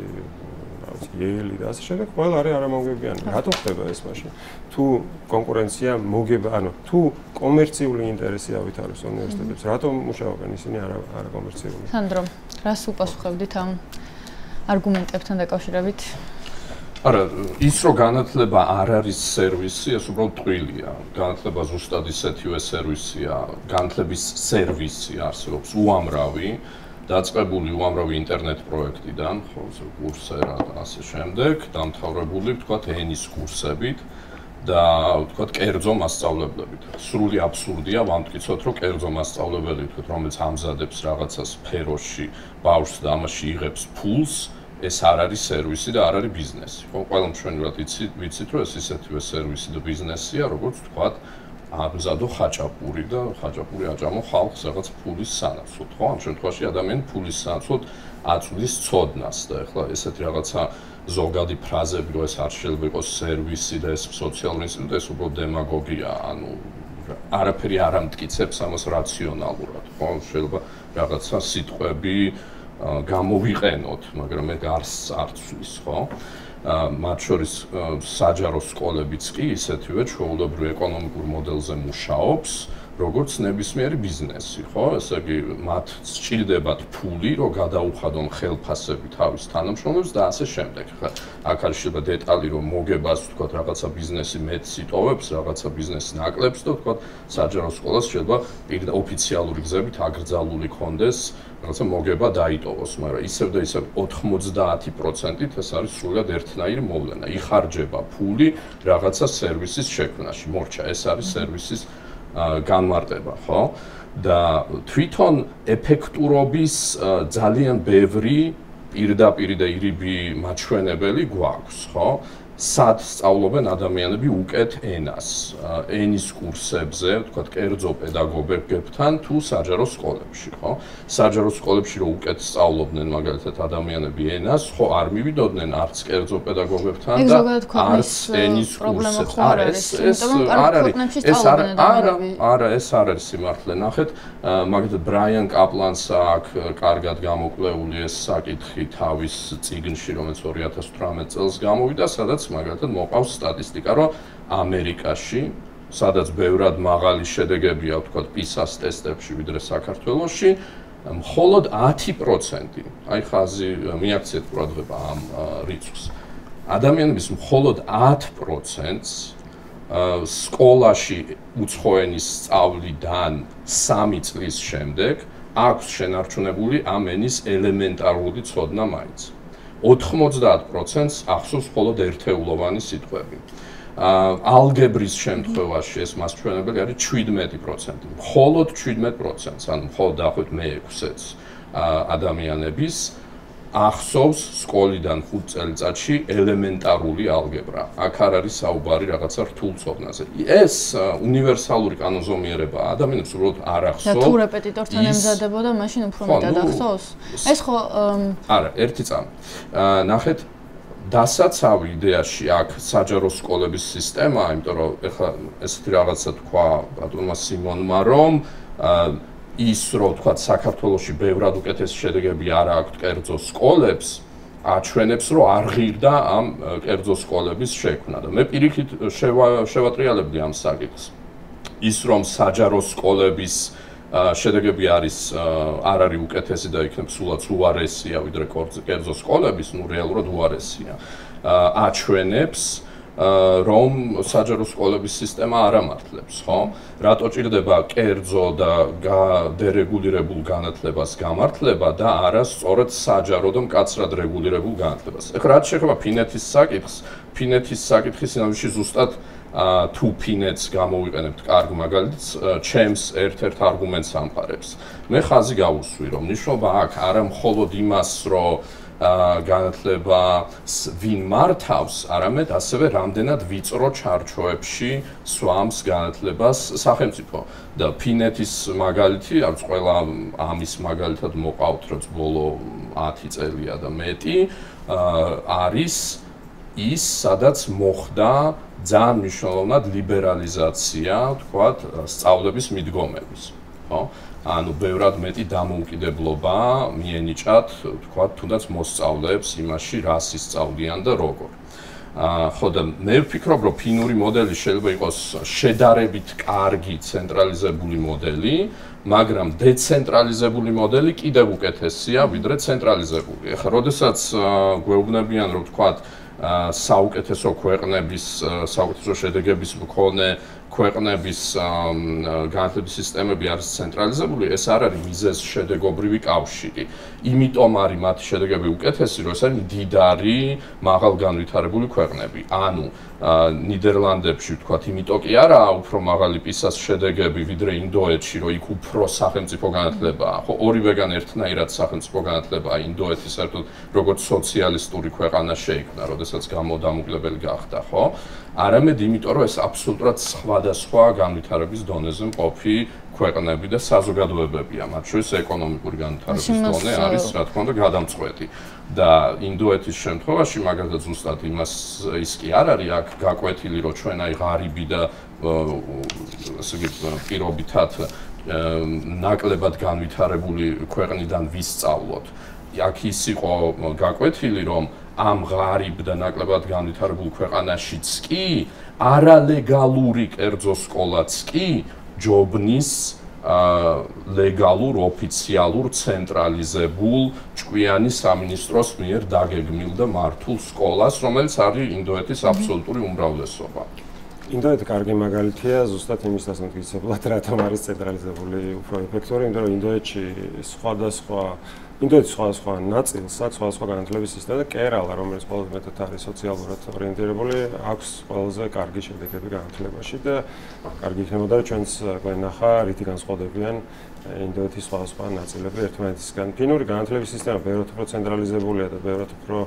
იელი და ასე შემდეგ, ყველა არის არამომგებიანი. რატო ხდება ეს მაშინ? თუ კონკურენცია მოგება, ანუ თუ კომერციული ინტერესი ავითარებს უნივერსიტეტებს, რატომ მუშაობენ ისინი არა კომერციული? სანდრო, რას უპასუხებდით ამ არგუმენტებთან დაკავშირებით? არა, ის რომ განათლება არ არის სერვისი, ეს უბრალოდ ტყუილია. განათლება ზუსტად ისეთივე სერვისია, განათლების სერვისი არსებობს უამრავი, დაწყებული უამრავი ინტერნეტ პროექტიდან, ხო, კურსერა და ასე შემდეგ, დამთავრებული, ვთქვათ, ენის კურსებით და ვთქვათ, კერძო მასწავლებლებით. სრული აბსურდია ვამტკიცოთ, რომ კერძო მასწავლებელი, ვთქვათ, რომელიც ამზადებს რაღაცას სფეროში, ბავშვს და ამაში იღებს ფულს, ეს არ არის სერვისი და არ არის ბიზნესი. ხო, ყველა მშვენივრად ვიცით, რომ ეს ისეთივე სერვისი და ბიზნესია, როგორც ვთქვათ, ამზადო ხაჭაპური და ხაჭაპური აჭამო ხალხს რაღაც ფულის სანაცვლოდ, ხო? ამ შემთხვევაში ადამიანი ფულის სანაცვლოდ აწვდის ცოდნას და ეხლა ესეთი რაღაცა ზოგადი ფრაზები, რომ ეს არ შეიძლება იყოს სერვისი და ეს სოციალური ინსტიტუტი, ეს უბრალოდ დემაგოგია, ანუ არაფერი არ ამტკიცებს ამას რაციონალურად, ხო? შეიძლება რაღაცა სიტყვები გამოვიყენოთ, მაგრამ მე გარს არ ცვლის, ხო? მათ შორის საჯარო სკოლებიც კი ისეთივე ჩვეულებრივ ეკონომიკურ მოდელზე მუშაობს, როგორც ნებისმიერი ბიზნესი, ხო? ესე იგი, მათ სჭირდებათ ფული, რომ გადაუხადონ ხელფასები თავის თანამშრომლებს და ასე შემდეგ. ხა აქ არის შეიძლება დეტალი, რომ მოგებას, ვთქვათ, რაღაცა ბიზნესი მეტს იტოვებს, რაღაცა ბიზნესი ნაკლებს და ვთქვათ, საჯარო სკოლას შეიძლება პირდაპირ ოფიციალური გზებით აკრძალული კონდეს რაღაცა მოგება დაიტოვოს, მაგრამ ისევ და ისევ 90%-ით ეს არის სრულად ერთნაირი მოვლენა. იხარჯება ფული რაღაცა სერვისის შექმნაში. მორჩა, ეს არის სერვისის განმარტება, ხო? და თვითონ ეფექტურობის ძალიან ბევრი პირდაპირ და ირიბი მაჩვენებელი გვაქვს, ხო? სად სწავლობენ ადამიანები უკეთ ენას, ენის კურსებზე, ვთქვათ, კერძო პედაგოგებთან თუ საჯარო სკოლებში, ხო? საჯარო სკოლებში რომ უკეთ სწავლობდნენ მაგალითად ადამიანები ენას, ხო, არ მივიდოდნენ არც კერძო პედაგოგებთან და არც ენის კურსებს. არა, ეს არ არის სიმართლე. ნახეთ, მაგალითად ბრაიან კაპლანს აქვს კარგად გამოკვლეული ეს საკითხი თავის წიგნში, რომელიც 2018 წელს გამოვიდა, სადაც მაგალითად მოყავს სტატისტიკა, რომ ამერიკაში, სადაც ბევრად მაღალი შედეგებია, ვთქვათ, PISA-ს ტესტებში ვიდრე საქართველოში, მხოლოდ 10%, აი ხაზი მიაქციეთ ყურადღება ამ რიცხვს. ადამიანების მხოლოდ 10%-ს სკოლაში უცხო ენის სწავლიდან 3 წლის შემდეგ აქვს შენარჩუნებული ამ ენის ელემენტარული ცოდნა მაინც. 90%-ს ახსოვს მხოლოდ ერთეულოვანი სიტყვები. ალგებრის შემთხვევაში ეს მასჩვენებელი არის 17%. მხოლოდ 17%, ანუ მხოლოდ დაახლოებით მე-6-ს ადამიანების ახსოვს სკოლიდან 5 წელიწადში ელემენტარული ალგებრა. აქ არ არის საუბარი რაღაცა რთულ ცოდნაზე. ეს უნივერსალური კანონზომიერებაა. ადამიანებს უბრალოდ არ ახსოვს. და თუ რეპეტიტორთან ემზადებოდა, მაშინ უფრო მეტად ახსოვს. ეს ხო არა, ერთი წამი. ნახეთ, დასაცავი იდეაში აქ საჯარო სკოლების სისტემაა, იმიტომ რომ ეხლა ესეთი რაღაცა თქვა ბატონმა სიმონმა, რომ ის რომ თქვა საქართველოში ბევრად უკეთესი შედეგები არ აქვს კერძო სკოლებს, აჩვენებს რომ არ ღირდა ამ კერძო სკოლების შექმნა და მე პირიქით შევატრიალებდი ამ საკითხს. ის რომ საჯარო სკოლების შედეგები არ არის უკეთესი და იქნებ სულაც უარესია ვიდრე კერძო სკოლების, ნუ რეალურად უარესია. აჩვენებს რომ საჯარო სკოლების სისტემა არ ამართლებს, ხო? რატო ჭირდება კერძო და დერეგულირებულ განათლებას გამართლება და არა სწორედ საჯარო და მკაცრად რეგულირებულ განათლებას. ეხლა რაც შეეხება ფინეთის საკითხს, ფინეთის საკითხის სინამდვილეში ზუსტად თუ ფინეთს გამოვიყენებთ კარგ მაგალითს, ჩემს ერთ-ერთ არგუმენტს ამყარებს. მე ხაზი გავუსვი, რომ ნიშნობა აქ არა მხოლოდ იმას, რომ განათლება ვინ მართავს, არამედ ასევე რამდენად ვიწრო ჩარჩოებში სვამს განათლებას სახელმწიფო. და ფინეთის მაგალითი, არც ყველა ამის მაგალითად მოყავთ, რაც ბოლო 10 წელია და მეტი, არის ის, სადაც მოხდა ძალიან მნიშვნელოვნად ლიბერალიზაცია, თქვათ, სწავლების მიდგომების, ხო? ანუ ბევრად მეტი დამოუკიდებლობა მიენიჭათ, თქვათ, თუნდაც მოსწავლეებს იმაში, რა ისწავლიან და როგორ. ხო და მე ვფიქრობ, რომ ფინური მოდელი შეიძლება იყოს შედარებით კარგი ცენტრალიზებული მოდელი, მაგრამ დეცენტრალიზებული მოდელი კიდევ უკეთესია, ვიდრე ცენტრალიზებული. ეხლა, როდესაც გვეუბნებიან, რომ თქვათ, საუკეთესო ქვეყნების, საუკეთესო შედეგების მქონე ქვეყნების განათლების სისტემები არის ცენტრალიზებული, ეს არ არის მიზეზ-შედეგობრივი კავშირი. იმიტომ არის მათი შედეგები უკეთესი, რომ ეს არის მდიდარი, მაღალგანვითარებული ქვეყნები. ანუ ნიდერლანდებში, ვთქვათ, იმიტომ კი არაა უფრო მაღალი PISA-ს შედეგები, ვიდრე ინდოეთში, რომ იქ უფრო სახელმწიფო განათლებაა. ხო, ორივეგან ერთნაირად სახელმწიფო განათლებაა ინდოეთი, საერთოდ როგორც სოციალისტური ქვეყანა შეიქმნა, როდესაც გამოდამოკიდებელი გახდა, ხო? არამედ იმიტომ, რომ ეს აბსოლუტურად სხვადასხვა განვითარების დონეზე მყოფი ქვეყნები და საზოგადოებებია, მათ შორის ეკონომიკური განვითარების დონე არის, რა თქმა უნდა, გადამწყვეტი. და ინდოეთის შემთხვევაში, მაგალითად, ზუსტად ის კი არ არის აქ გაკვეთილი, რომ ჩვენ აი ღარიბი და ასე იგი პირობითად ნაკლებად განვითარებული ქვეყნიდან ვისწავლოთ. აქ ის იყო გაკვეთილი, რომ ამ ღარიბ და ნაკლებად განვითარებულ ქვეყანაშიც კი არალეგალური კერძო სკოლაც კი ჯობნის ლეგალურ, ოფიციალურ, ცენტრალიზებულ ჭკვიანი სამინისტროს მიერ დაგეგმილ და მართულ სკოლას, რომელიც არის ინდოეთის აბსოლუტური უმრავლესობა. ინდოეთი კარგი მაგალითია, ზუსტად იმის დასამტკიცებლად, რატომ არის ცენტრალიზებული უფრო ეფექტური, იმიტომ რომ ინდოეთში ინდოეთის სხვადასხვა ნაწილს აქვს სხვადასხვა განათლების სისტემა და კერალა, რომელიც ყველაზე მეტად არის სოციალურად ორიენტირებული, აქვს ყველაზე კარგი შედეგები განათლებაში და კარგი იქნებოდა, რომ ჩვენს გვენახა რითი განსხვავდებიან ინდოეთის სხვადასხვა ნაწილები ერთმანეთისგან. ფინური განათლების სისტემა ბევრად უფრო ცენტრალიზებულია და ბევრად უფრო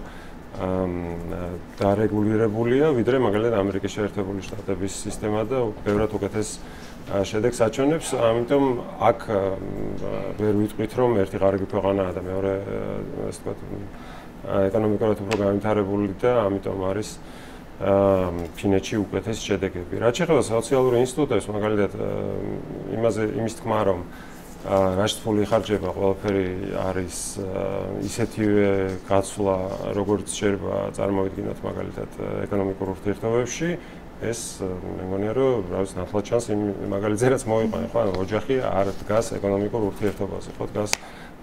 დარეგულირებულია, ვიდრე მაგალითად ამერიკის შეერთებული შტატების სისტემა და ბევრად უკეთეს შედეგს აჩვენებს, ამიტომ აქ ვერ ვიტყვით, რომ ერთი ღარიბი ქვეყანაა და მეორე, ასე ვთქვათ, ეკონომიკურად უფრო განვითარებული და ამიტომ არის ფინეთში უკეთესი შედეგები. რაც შეეხება სოციალურ ინსტიტუტებს, მაგალითად, იმის თქმა, რომ რაშიც ფული იხარჯება, ყველაფერი არის ისეთივე გაცვლა, როგორც შეიძლება წარმოვიდგინოთ მაგალითად ეკონომიკურ ურთიერთობებში. ეს მე მგონია, რომ რა ვიცი, ნათლად ჩანს იმ მაგალითზე, რაც მოვიყვანე, ხო, ოჯახი არ დგას ეკონომიკურ ურთიერთობაზე, ხო, დგას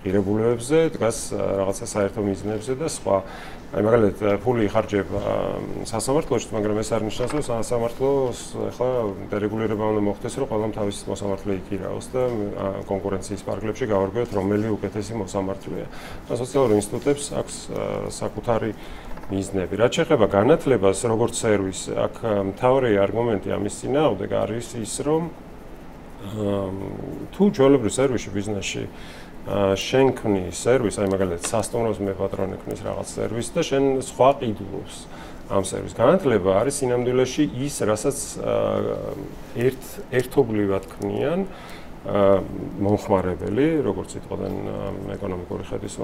ღირებულებებზე, დგას რაღაცა საერთო მიზნებზე და სხვა. აი მაგალითად, ფული იხარჯება სასამართლოში, მაგრამ ეს არ ნიშნავს, რომ სასამართლოს ახლა დერეგულირება უნდა მოხდეს, რომ ყველამ თავისი მოსამართლე იქირაოს და კონკურენციის პარკლებში გავარკვიოთ, რომელი უკეთესი მოსამართლეა. სოციალურ ინსტიტუტებს აქვს საკუთარი მიზნები. რაც შეეხება განათლებას, როგორც სერვისს, აქ მთავარი არგუმენტი ამის წინააღმდეგ არის ის, რომ თუ ჩვეულებრივ სერვისში ბიზნესში შენ ქმნი სერვისს, აი მაგალითად სასტუმროს მე პატრონი ქმნის რაღაც სერვისს და შენ სხვა ყიდულობს ამ სერვისს. განათლება არის სინამდვილეში ის, რასაც ერთობლივად ქმნიან მომხმარებელი, როგორც იტყვიან ეკონომიკური ხედვის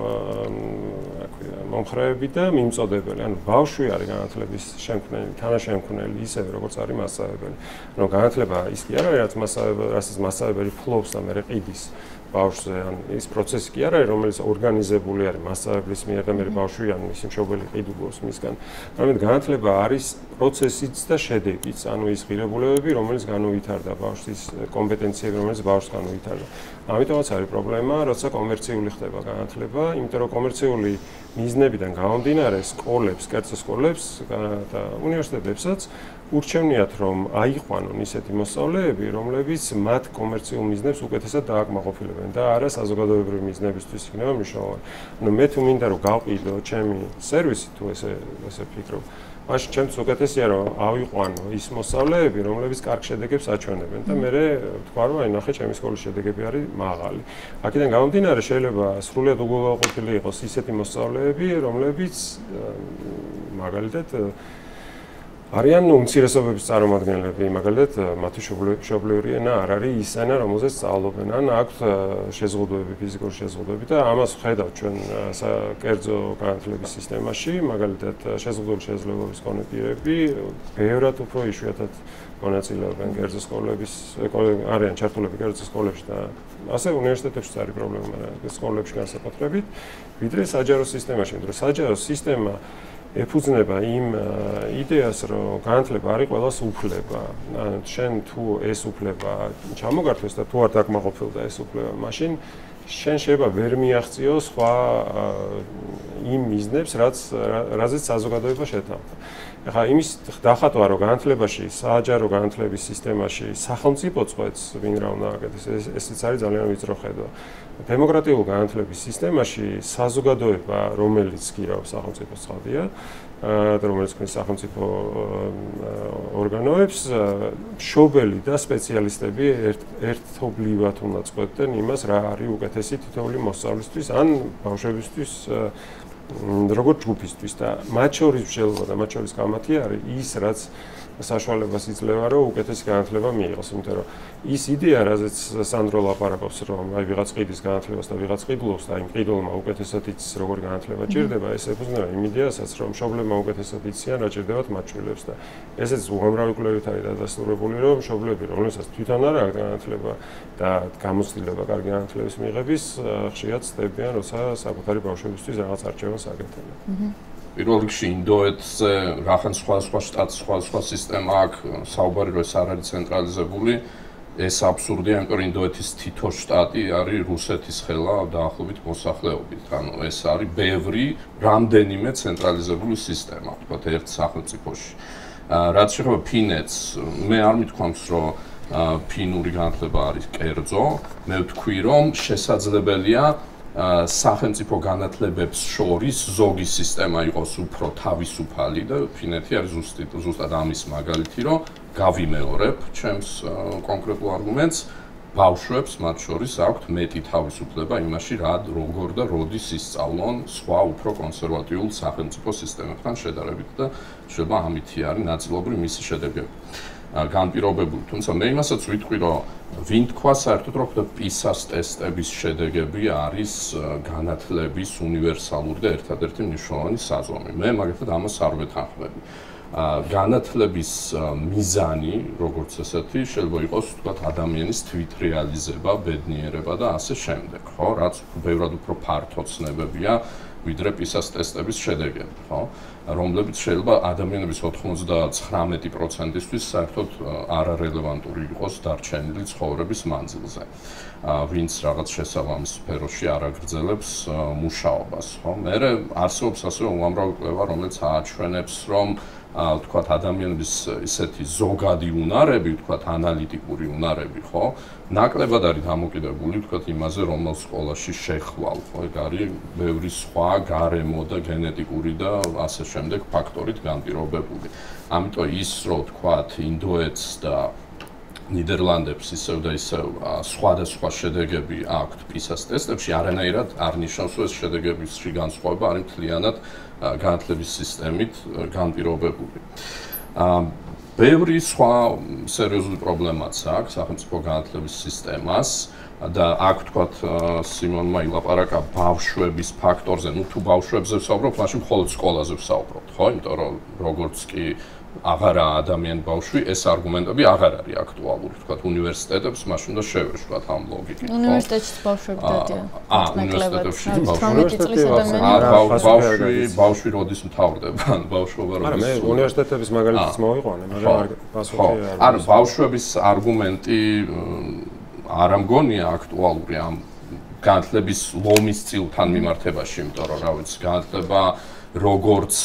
მომხრეები და მიმწოდებელი. ანუ ბავშვი არის განათლების შემქმნელი, თანაშემქმნელი, ისევე როგორც არის მასწავლებელი. ანუ განათლება ის კი არ არის, რასაც მასწავლებელი ფლობს და მე ყიდის ბავშვზე, ან ის პროცესი კი არ არის, რომელიც ორგანიზებული არის მასწავლებლის მიერ და მე ბავშვი ან მისი მშობელი ყიდულობს მისგან. მაგრამ განათლება არის პროცესიც და შედეგიც, ანუ ის ღირებულებები, რომელიც განუვითარდა ბავშვის კომპეტენციები, რომელიც ბავშვს განუვითარდა. ამიტომაც არის პრობლემა, როცა კომერციული ხდება განათლება, იმიტომ რომ კომერციული მიზნებიდან გამომდინარე სკოლებს, კერძო სკოლებს და უნივერსიტეტებსაც ურჩევნიათ, რომ აიყვანონ ისეთი მოსწავლეები, რომლებიც მათ კომერციულ მიზნებს უკეთესად დააკმაყოფილებენ და არა საზოგადოებრივი მიზნებისთვის იქნება მნიშვნელოვანი. ანუ მე თუ მინდა რომ გავყიდო ჩემი სერვისი, თუ ესე ვფიქრობ, მაშინ ჩემთვის უკეთესია რომ ავიყვანო ის მოსწავლეები, რომლებიც კარგ შედეგებს აჩვენებენ და მე ვთქვა, რომ აი ნახე, ჩემი სკოლის შედეგები არის მაღალი. აქედან გამომდინარე შეიძლება სრულიად უგულაყოფილი იყოს ისეთი მოსწავლეები, რომლებიც მაგალითად არიან უმცირესობების წარმომადგენლები, მაგალითად მათი მშობლიური ენა არ არის ის ენა, რომელზეც სწავლობენ, ან აქვთ შეზღუდვები, ფიზიკური შეზღუდვები და ამას ვხედავთ ჩვენ კერძო განათლების სისტემაში, მაგალითად შეზღუდული შესაძლებლობის მქონე პირები ბევრად უფრო იშვიათად მონაწილეობენ კერძო სკოლების, არიან ჩართულები კერძო სკოლებში და ასე უნივერსიტეტებში არის პრობლემა სკოლებში განსაკუთრებით, ვიდრე საჯარო სისტემაში, იმიტომ რომ საჯარო სისტემა ეფუძნება იმ იდეას, რომ განათლება არის ყველას უფლება. შენ თუ ეს უფლება ჩამოგართვეს და თუ არ დაკმაყოფილდა ეს უფლება, მაშინ შენ შეიძლება ვერ მიაღწიო სხვა იმ მიზნებს, რაზეც საზოგადოება შეთანხმდა. ახლა იმის დახატვა, რომ განათლებაში, საჯარო განათლების სისტემაში სახელმწიფო წვეთს, ვინ რა უნდა აკეთოს, ესეც არის ძალიან ვიწრო ხედვა. დემოკრატიულ განათლების სისტემაში საზოგადოება, რომელიც გირავს სახელმწიფოს ცხადია, რომელიც ქმნის სახელმწიფო ორგანოებს, მშობელი და სპეციალისტები ერთობლივად უნდა წყვეტდნენ იმას, რა არის უკეთესი თითოეული მოსწავლისთვის ან ბავშვებისთვის, როგორც ჯგუფისთვის და მათ შორის მსჯელობა და მათ შორის კამათი არის ის, რაც საშუალებას იძლევა, რომ უკეთესი განათლება მიიღოს, იმიტომ რომ ის იდეა, რაზეც სანდრო ლაპარაკობს, რომ აი ვიღაც ყიდის განათლებას და ვიღაც ყიდულობს და იმ ყიდულმა უკეთესად იცის, როგორ განათლება ჭირდება, ეს ეფუძნება იმ იდეასაც, რომ მშობლებმა უკეთესად იციან, რა ჭირდებათ მათ შვილებს და ესეც უამრავი კვლევით არის დადასტურებული, რომ მშობლები, რომლებსაც თვითონ არ აქვს განათლება და გამოცდილება კარგი განათლების მიღების, ხშირად ცდებიან, როცა საკუთარი ბავშვებისთვის რაღაც არჩევას აკეთებენ. პირველ რიგში ინდოეთზე რახან სხვა შტატს, სხვა სისტემა აქვს, საუბარი რომ ეს არ არის ცენტრალიზებული, ეს აბსურდია, იმიტომ რომ ინდოეთის თითო შტატი არის რუსეთის ხელა დაახლოებით მოსახლეობით. ანუ ეს არის ბევრი რამდენიმე ცენტრალიზებული სისტემა, თქვათ ერთ სახელმწიფოში. რაც შეეხება ფინეთს, მე არ მithქვამს, რომ ფინური განათლება არის კერძო, მე ვთქვი, რომ შესაძლებელია სახელმწიფო განათლებებს შორის ზოგი სისტემა იყოს უფრო თავისუფალი და ფინეთი არის ზუსტად ამის მაგალითი, რომ გავიმეორებ ჩემს კონკრეტულ არგუმენტს, ბავშვებს მათ შორის აქვთ მეტი თავისუფლება იმაში, როგორ და როდის ისწავლონ სხვა უფრო კონსერვატიულ სახელმწიფო სისტემებთან შედარებით და შეიძლება ამითი არის ნაწილობრივ მისი შედეგები. განპირობებული, თუმცა მე იმასაც ვიტყვი, რომ ვინ თქვა საერთოდ, რომ PISA-ს ტესტების შედეგები არის განათლების უნივერსალური და ერთადერთი მნიშვნელოვანი საზომი. მე მაგალითად ამას არ ვეთანხმები. განათლების მიზანი, როგორც ესეთი, შეიძლება იყოს, თქვათ, ადამიანის თვითრეალიზება, ბედნიერება და ასე შემდეგ, ხო? რაც ბევრად უფრო ფართო ცნებებია, ვიდრე PISA-ს ტესტების შედეგები, ხო? რომლებიც შეიძლება ადამიანების 99%-ისთვის საერთოდ არარელევანტური იყოს დარჩენილი ცხოვრების მანძილზე. ვინც რაღაც შესაბამის სფეროში არ აგრძელებს მუშაობას, ხო? მერე არსებობს ასევე უამრავი კვლევა, რომელიც აჩვენებს, რომ თქვათ ადამიანების ისეთი ზოგადი უნარები, თქვათ ანალიტიკური უნარები, ხო? ნაკლებად არის დამოკიდებული, თქვათ იმაზე, რომელ სკოლაში შეხვალ, ხო? ეგ არის ბევრი სხვა გარემო და გენეტიკური და ასე შემდეგ ფაქტორით განპირობებული. ამიტომ ის, რომ თქვათ ინდოეთს და ნიდერლანდებს ისევ და ისევ სხვადასხვა შედეგები აქვთ PISA-ს ტესტებში, არანაირად არ ნიშნავს, რომ ეს შედეგებში განსხვავება არის მთლიანად განათლების სისტემით განპირობებული. ბევრი სხვა სერიოზული პრობლემაც აქვს სახელმწიფო განათლების სისტემას და აქ თქვათ სიმონმა ილაპარაკა ბავშვების ფაქტორზე, ну თუ ბავშვებზე ვსაუბრობ, მაშინ მხოლოდ სკოლაზე ვსაუბრობთ, ხო? იმიტომ რომ როგორც კი აღარა ადამიანი ბავშვი, ეს არგუმენტები აღარ არის აქტუალური, თქვათ უნივერსიტეტებს მაშინ და შევეშვა ამ ლოგიკით, ხო? უნივერსიტეტში ბავშვები დადიან. უნივერსიტეტებში ბავშვი როდის მთავრდება, ბავშვობა როდის. არა, მე უნივერსიტეტების მაგალითს მოვიყვანე, მაგრამ პასუხი არ არის. არა, ბავშვების არგუმენტი არ ამგონია აქტუალური ამ განათლების ლომის წილთან მიმართებაში, იმიტომ რომ რა ვიცი, განათლება როგორც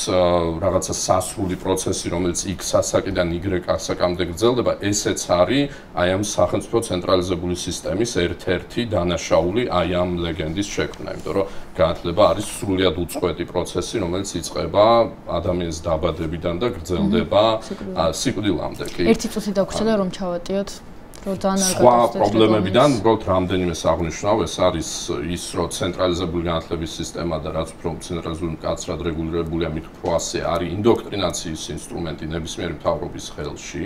რაღაცა სასრული პროცესი, რომელიც X ასაკიდან Y ასაკამდე გრძელდება, ესეც არის აი ამ სახელმწიფო ცენტრალიზებული სისტემის ერთ-ერთი დანაშაული აი ამ ლეგენდის შექმნა, იმიტომ რომ განათლება არის სრულიად უწყვეტი პროცესი, რომელიც იწყება ადამიანის დაბადებიდან და გრძელდება სიკვდილამდე. ერთი წუთი დაგვრჩა რომ ჩავატიოთ სხვა პრობლემებიდან უბრალოდ რამდენიმე საღვნიშნავ, ეს არის ის, რომ ცენტრალიზებული განათლების სისტემა და რაც უფრო ცენტრალიზებული მკაცრად რეგულირებულია, მით უფრო ასე არის ინდოქტრინაციის ინსტრუმენტი ნებისმიერი მთავრობის ხელში.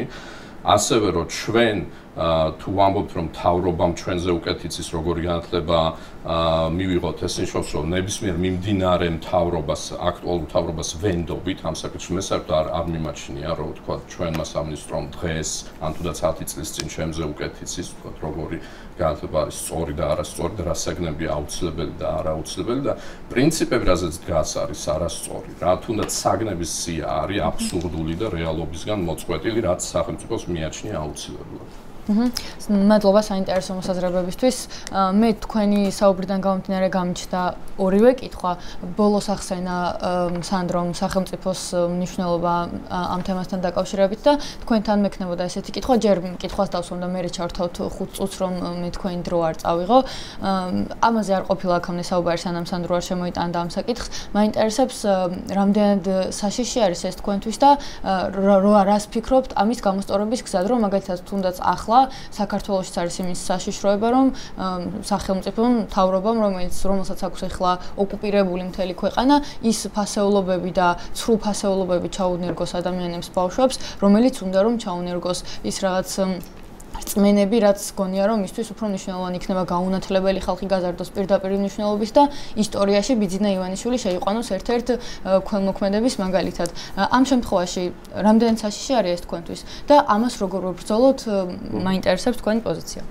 ასევე რომ ჩვენ თუ ვამბობთ რომ მთავრობამ ჩვენზე უკეთ იცის როგორი განათლება მივიღოთ, ეს ნიშნავს რომ ნებისმიერ მიმდინარე მთავრობას, აქტუალურ მთავრობას ვენდობით ამ საკითხში. მე საერთოდ არ მიმაჩნია რომ თქვა ჩვენმა სამინისტრომ დღეს ან თუნდაც 10 წლის წინ ჩემზე უკეთ იცის, თქვა როგორი განათლება არის სწორი და არასწორი და რა საგნებია აუცილებელი და არააუცილებელი და პრინციპები რაზეც დგას არის არასწორი. რა თუნდაც საგნების სია არის აბსურდული და რეალობისგან მოწყვეტილი, რაც სახელმწიფოს მიაჩნია აუცილებლად. მადლობა საინტერესო მოსაზრებებისთვის. მე თქვენი საუბრიდან გამომდინარე გამიჩნდა ორივე კითხვა. ბოლოს ახსენა სანდრომ სახელმწიფოს მნიშვნელობა ამ თემასთან დაკავშირებით და თქვენთან მექნებოდა ესეთი კითხვა. ჯერ კითხვას დავსვამ მე ჩავთავთ 5 წუთს რომ მე თქვენი დრო არ წავიღო. ამაზე არ ყოფილა აქამდე საუბარი, სანამ სანდრო არ შემოიტანდა ამ საკითხს. მაინტერესებს რამდენად საშიში არის ეს თქვენთვის და რას ფიქრობთ ამის გამოსწორების გზად, რომ მაგალითად თუნდაც ახლა საქართველოშიც არის იმის საშიშროება, რომ სახელმწიფომ, მთავრობამ, რომელსაც აქვს ახლა ოკუპირებული მთელი ქვეყანა, ის ფასეულობები და ცრუ ფასეულობები ჩაუნერგოს ადამიანებს, ბავშვებს, რომელიც უნდა რომ ჩაუნერგოს ის რაღაც რწმენები, რაც გონია რომ მისთვის უფრო მნიშვნელოვანი იქნება გაუნათლებელი ხალხი გაზარდოს პირდაპირ მნიშვნელობის და ისტორიაში ბიძინა ივანიშვილი შეიყვანოს ერთ-ერთ ქველმოქმედების მაგალითად. ამ შემთხვევაში რამდენად საშიში არის ეს თქვენთვის და ამას როგორ ვებრძოლოთ, მაინტერესებს თქვენი პოზიცია.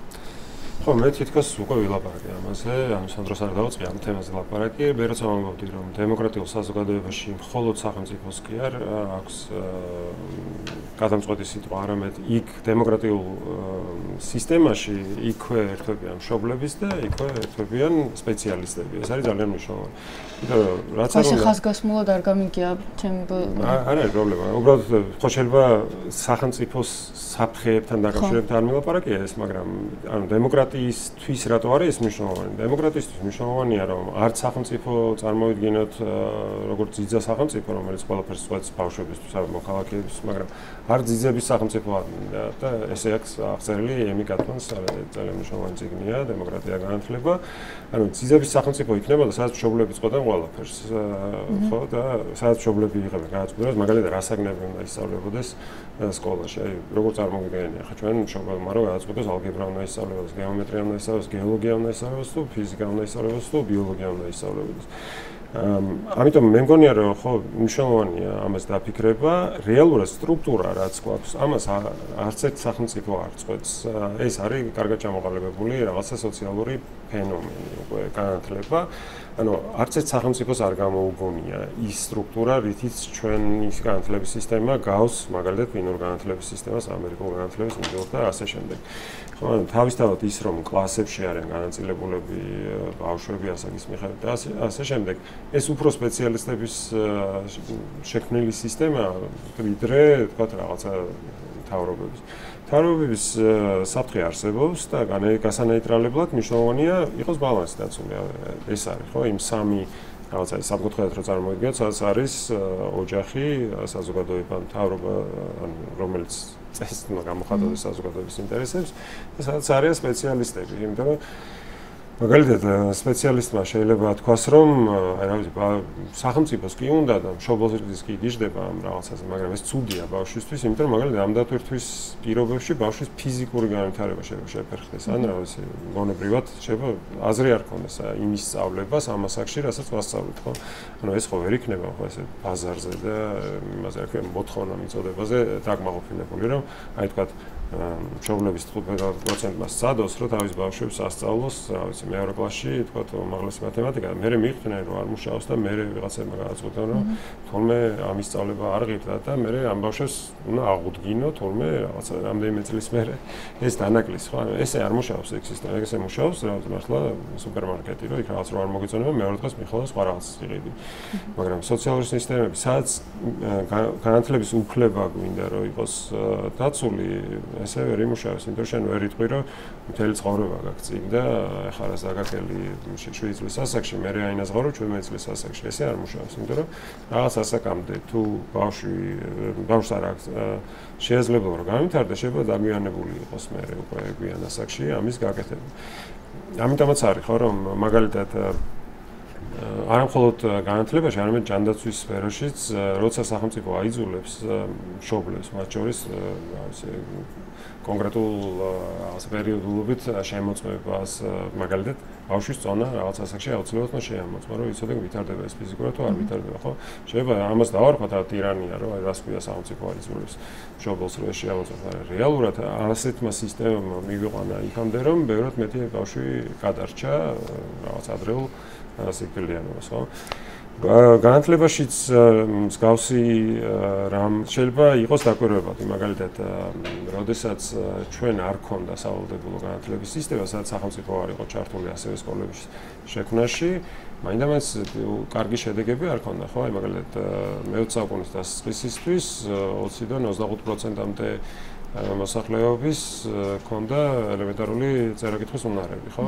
ხო, მე თითქოს უკვე ვილაპარაკე ამაზე, ანუ სანდროს არ დავუწყე ამ თემაზე ლაპარაკი. მე როცა ვამბობდი რომ დემოკრატიულ საზოგადოებაში მხოლოდ სახელმწიფოს კი არ აქვს გადამწყვეტი სიტყვა, არამედ იქ დემოკრატიულ სისტემაში იქვე ერთვებიან მშობლების და იქვე ერთვებიან სპეციალისტები. ეს არის ძალიან მნიშვნელოვანი. იმიტომ რომ რაც არ უნდა ხაზგასმულად არ გამიგია ჩემი არ არის პრობლემა. უბრალოდ ხო შეიძლება სახელმწიფოს საფრთხეებთან დაკავშირებით არ მილაპარაკია ეს, მაგრამ ანუ დემოკრატიისთვის რატო არის ეს მნიშვნელოვანი? დემოკრატიისთვის მნიშვნელოვანია რომ არც სახელმწიფო წარმოვიდგინოთ როგორც ძიძა სახელმწიფო, რომელიც ყველაფერს წვეთს ბავშვებისთვის, მოქალაქეებისთვის, მაგრამ არ ძიძების სახელმწიფო და ესე აქვს აღწერილი ემი კატმანის ძალიან მნიშვნელოვანი წიგნია დემოკრატია განათლება. ანუ ძიძების სახელმწიფო იქნება და სადაც მშობლები წყვეტენ ყველაფერს, ხო და სადაც მშობლები იღებენ განაცვლებას, მაგალითად რასაგნები უნდა ისწავლებოდეს სკოლაში. აი როგორ წარმოგიდგენია ხა ჩვენ მშობელმა რომ განაცვლებას ალგებრა უნდა ისწავლებოდეს, გეომეტრია უნდა ისწავლოს, გეოლოგია უნდა ისწავლოს თუ ფიზიკა უნდა ისწავლოს თუ ბიოლოგია უნდა ისწავლებოდეს. ამიტომ მე მგონია რომ ხო მნიშვნელოვანია ამას დაფიქრება, რეალურად სტრუქტურა რაც გვაქვს, ამას არც ერთ სახელმწიფო არ წყვეტს. ეს არის კარგად ჩამოყალიბებული რაღაცა სოციალური ფენომენი, უკვე განათლება. ანუ არც ერთ სახელმწიფოს არ გამოუგონია ის სტრუქტურა, რითიც ჩვენი განათლების სისტემა გავს, მაგალითად, ფინურ განათლების სისტემას, ამერიკულ განათლების მიზნად და ასე შემდეგ. ხო, თავისთავად ის, რომ კლასებში არიან განაწილებულები ბავშვები ასაკის მიხედვით და ასე შემდეგ, ეს უფრო სპეციალისტების შექმნილი სისტემაა, ვიდრე, თქვათ, რაღაცა მთავრობების. მთავრობების საფრთხე არსებობს და გასანეიტრალებლად მნიშვნელოვანია იყოს ბალანსი დაცული. ეს არის, ხო, იმ სამი რაღაცა საკუთხედად რო წარმოვიდგინოთ, სადაც არის ოჯახი, საზოგადოება, მთავრობა, რომელიც წესით გამოხატავს საზოგადოების ინტერესებს და სადაც არიან სპეციალისტები, იმიტომ რომ მაგალითად სპეციალისტმა შეიძლება თქვას, რომ აი რა ვიცი, სახელმწიფოს კი უნდა და მშობლების კი გიждდება ამ რაღაცაზე, მაგრამ ეს ცუდია ბავშვისთვის, იმიტომ რომ მაგალითად ამ დატვირთვის პირობებში ბავშვის ფიზიკური განვითარება შეიძლება შეფერხდეს, ან რა ვიცი, გონებრივად შეიძლება აზრი არ ქონდეს იმის სწავლებას ამ ასაკში, რასაც ვასწავლეთ, ხო? ანუ ეს ხო ვერ იქნება ხო ესე ბაზარზე და იმაზე რა ქვია, მოთხოვნა მიწოდებაზე დაკმაყოფილებული, რომ აი თქვა მშობლების 5%-მა სცადოს, რომ თავის ბავშვებს ასწავლოს, რა ვიცი, მეორე კლასში, თქვა, უმაღლესი მათემატიკა, მე მიხდნენ, რომ არ მუშაობს და მე ვიღაცებმა გადაწყვეტენ, რომ თორმე ამის სწავლება არ ღირდა და მე ამ ბავშვებს უნდა აღუდგინო, თორმე რაღაცა რამდენიმე წლის მერე ეს დანაკლის, ხო? ესე არ მუშაობს ეგ სისტემა, ესე მუშაობს, რა ვიცი, მართლა სუპერმარკეტი, რომ იქ რაღაც რო არ მოგეწონება, მეორე დღეს მიხვალოს სხვა რაღაც იყიდი. მაგრამ სოციალური სისტემები, სადაც განათლების უფლება გვინდა, რომ იყოს დაცული, ესე ვერ იმუშავებს, იმიტომ რომ შენ ვერ იტყვი, რომ მთელი ცხოვრება გაგწინ და ეხლა რას დაგაკელი 7 წლის ასაკში, მე აინაზღარო 17 წლის ასაკში, ესე არ მუშაობს, იმიტომ რომ რაღაც ასაკამდე თუ ბავშვს არ აქვს შეიძლება რომ განვითარდეს, შეიძლება დაგვიანებული იყოს მე უკვე გვიან ასაკში ამის გაკეთება. ამიტომაც არის ხო, რომ მაგალითად არა მხოლოდ განათლებაში, არამედ ჯანდაცვის სფეროშიც, როცა სახელმწიფო აიძულებს მშობლებს, მათ შორის კონკრეტულ პერიოდულობით შემოწმებას, მაგალითად, ბავშვის წონა რაღაც ასაკში აუცილებლად უნდა შეამოწმა, რომ იცოდე ვითარდება ეს ფიზიკურად თუ არ ვითარდება, ხო? შეიძლება ამას დავარქვათ ტირანია, რომ აი რას ქვია სახელმწიფო აიძულებს მშობელს რომ ეს შეამოწმოს, მაგრამ რეალურად ასეთმა სისტემამ მივიყვანა იქამდე, რომ ბევრად მეტი ბავშვი გადარჩა რაღაც ადრეულ სიკვდილიანობას, ხო? განათლებაშიც მსგავსი რამ შეიძლება იყოს დაკვირვებადი, მაგალითად, როდესაც ჩვენ არ ქონდა სავალდებულო განათლების სისტემა, სადაც სახელმწიფო არ იყო ჩართული ასევე სკოლების შექმნაში, მაინდამაინც კარგი შედეგები არ ქონდა, ხო? აი მაგალითად, მე-20 საუკუნის დასაწყისისთვის 20-დან 25%-მდე მოსახლეობის ქონდა ელემენტარული წერა-კითხვის უნარები, ხო?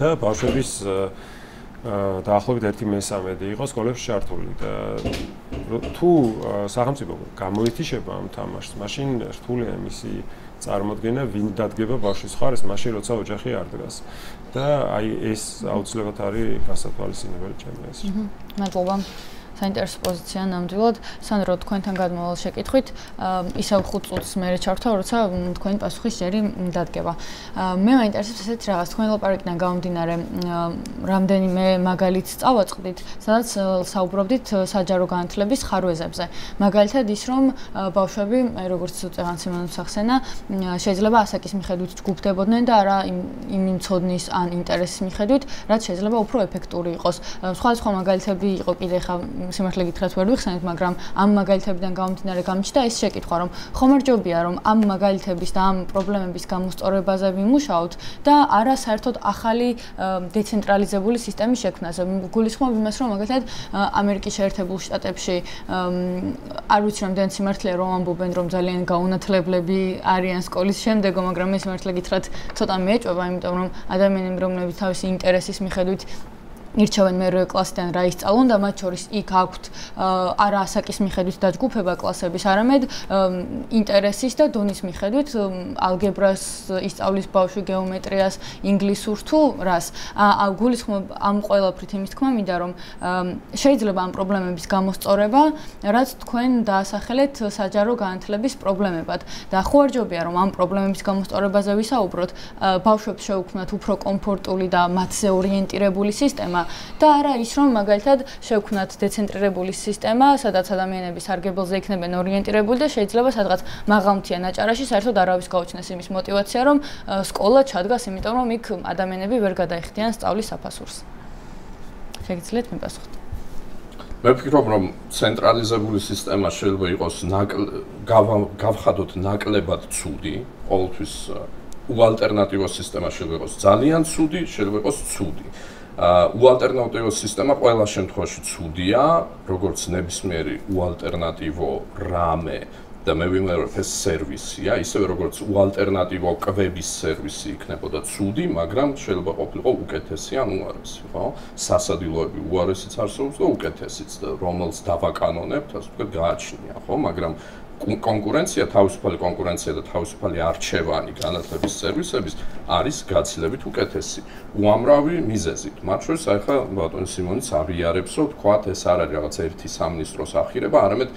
და ბავშვების დაახლოებით 1/3 იყო სკოლებში ჩართული და თუ სახელმწიფო გამოეთიშება ამ თამაშს, მაშინ რთულია მისი წარმოდგენა, ვინ დადგება ბავშვის მხარეს, მაშინ როცა ოჯახი არ დგას. და აი ეს აუცილებლად არის გასათვალისწინებელი ჩემი აზრით. მადლობა. საინტერესო პოზიცია ნამდვილად. სანდრო, თქვენთან გადმოვალ შეკითხვით, ისევ 5 წუთს მერე ჩავრთავ, როცა თქვენი პასუხი ჯერი დადგება. მე მაინტერესებს ესეთ რაღაც, თქვენ ლაპარაკიდან გამომდინარე, რამდენიმე მაგალითს წავაწყდით, სადაც საუბრობდით საჯარო განათლების ხარვეზებზე. მაგალითად ის, რომ ბავშვები, როგორც წეღან სიმონს ახსენა, შეიძლება ასაკის მიხედვით ჯგუფდებოდნენ და არა იმ ცოდნის ან ინტერესის მიხედვით, რაც შეიძლება უფრო ეფექტური იყოს. სხვა მაგალითები იყო კიდე ხა სიმართლე გითხრათ ვერ ვიხსენეთ, მაგრამ ამ მაგალითებიდან გამომდინარე გამიჩნდა ეს შეკითხვა, რომ ხომარჯობია, რომ ამ მაგალითების და ამ პრობლემების გამოსწორებაზე ვიმუშაოთ და არა საერთოდ ახალი დეცენტრალიზებული სისტემის შექმნაზე. გულისხმობ იმას, რომ მაგალითად ამერიკის შეერთებულ შტატებში არ ვიცი რამდენი სიმართლეა რომ ამბობენ, რომ ძალიან გაუნათლებლები არიან სკოლის შემდეგო, მაგრამ მე სიმართლე გითხრათ ცოტა მეჭვება, იმიტომ რომ ადამიანები, რომლებიც თავისი ინტერესის მიხედვით ირჩევენ მერვე კლასიდან რა ისწავლონ და მათ შორის იქ აქვთ არა ასაკის მიხედვით დაჯგუფება კლასების, არამედ ინტერესის და დონის მიხედვით ალგებრას ისწავლის ბავშვი, გეომეტრიას, ინგლისურს თუ რას. გულისხმობ ამ ყველაფრით იმის თქმა მინდა, რომ შეიძლება ამ პრობლემების გამოსწორება, რაც თქვენ დაასახელეთ საჯარო განათლების პრობლემებად. და ხო არ ჯობია, რომ ამ პრობლემების გამოსწორებაზე ვისაუბროთ, ბავშვებს შევქმნათ უფრო კომფორტული და მათზე ორიენტირებული სისტემა. და არა ის, რომ მაგალითად შევქმნათ დეცენტრირებული სისტემა, სადაც ადამიანები სარგებელზე იქნებენ ორიენტირებული და შეიძლება სადღაც მაღალმთიან აჭარაში საერთოდ არავის გაუჩნდეს იმის мотиваცია, რომ სკოლა ჩადგას, იმიტომ რომ იქ ადამიანები ვერ გადაიხდიან სწავლის საფასურს. შეგიძლიათ მიპასუხოთ. მე ვფიქრობ, რომ ცენტრალიზებული სისტემა შეიძლება იყოს გავხადოთ ნაკლებად ცუდი, ყოველთვის უალტერნატივო სისტემა შეიძლება იყოს ძალიან ცუდი, შეიძლება იყოს ცუდი. უალტერნატივო სისტემა ყველა შემთხვევაში ცუდია, როგორც ნებისმიერი უალტერნატივო რამე და მე ვიმეორებ ეს სერვისია, ისევე როგორც უალტერნატივო კვების სერვისი იქნებოდა ცუდი, მაგრამ შეიძლება ყოფილიყო უკეთესი ან უარესი, ხო? სასადილოები უარესიც არსებობს და უკეთესიც, რომელს დავაკანონებთ, ასე ვთქვათ, გააჩნია, ხო? მაგრამ კონკურენცია, თავისუფალი კონკურენცია და თავისუფალი არჩევანი განათლების სერვისების არის გაცილებით უკეთესი. უამრავი მიზეზით. მათ შორის ახლა ბატონი სიმონიც აღიარებს, რომ თქვათ ეს არ არის რაღაც ერთი სამინისტროს ახირება, არამედ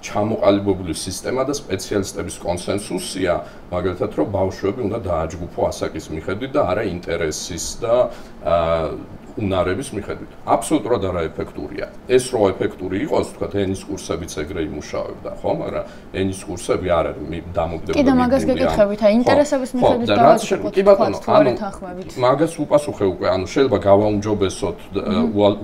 ჩამოყალიბებული სისტემა და სპეციალისტების კონსენსუსია, მაგალითად, რომ ბავშვები უნდა დააჯგუფო ასაკის მიხედვით და არა ინტერესის და უნარების მიხედვით. აბსოლუტურად არაეფექტურია. ეს რო ეფექტური იყოს, თქვათ, ენის კურსებიც ეგრე იმუშავებდა, ხო? მაგრამ ენის კურსები არ არის დამოკიდებული. კიდე მაგას გეკითხებით, აი ინტერესების მიხედვით დააჯგუფოთ. კი ბატონო, ანუ მაგას უპასუხე უკვე, ანუ შეიძლება გავაუმჯობესოთ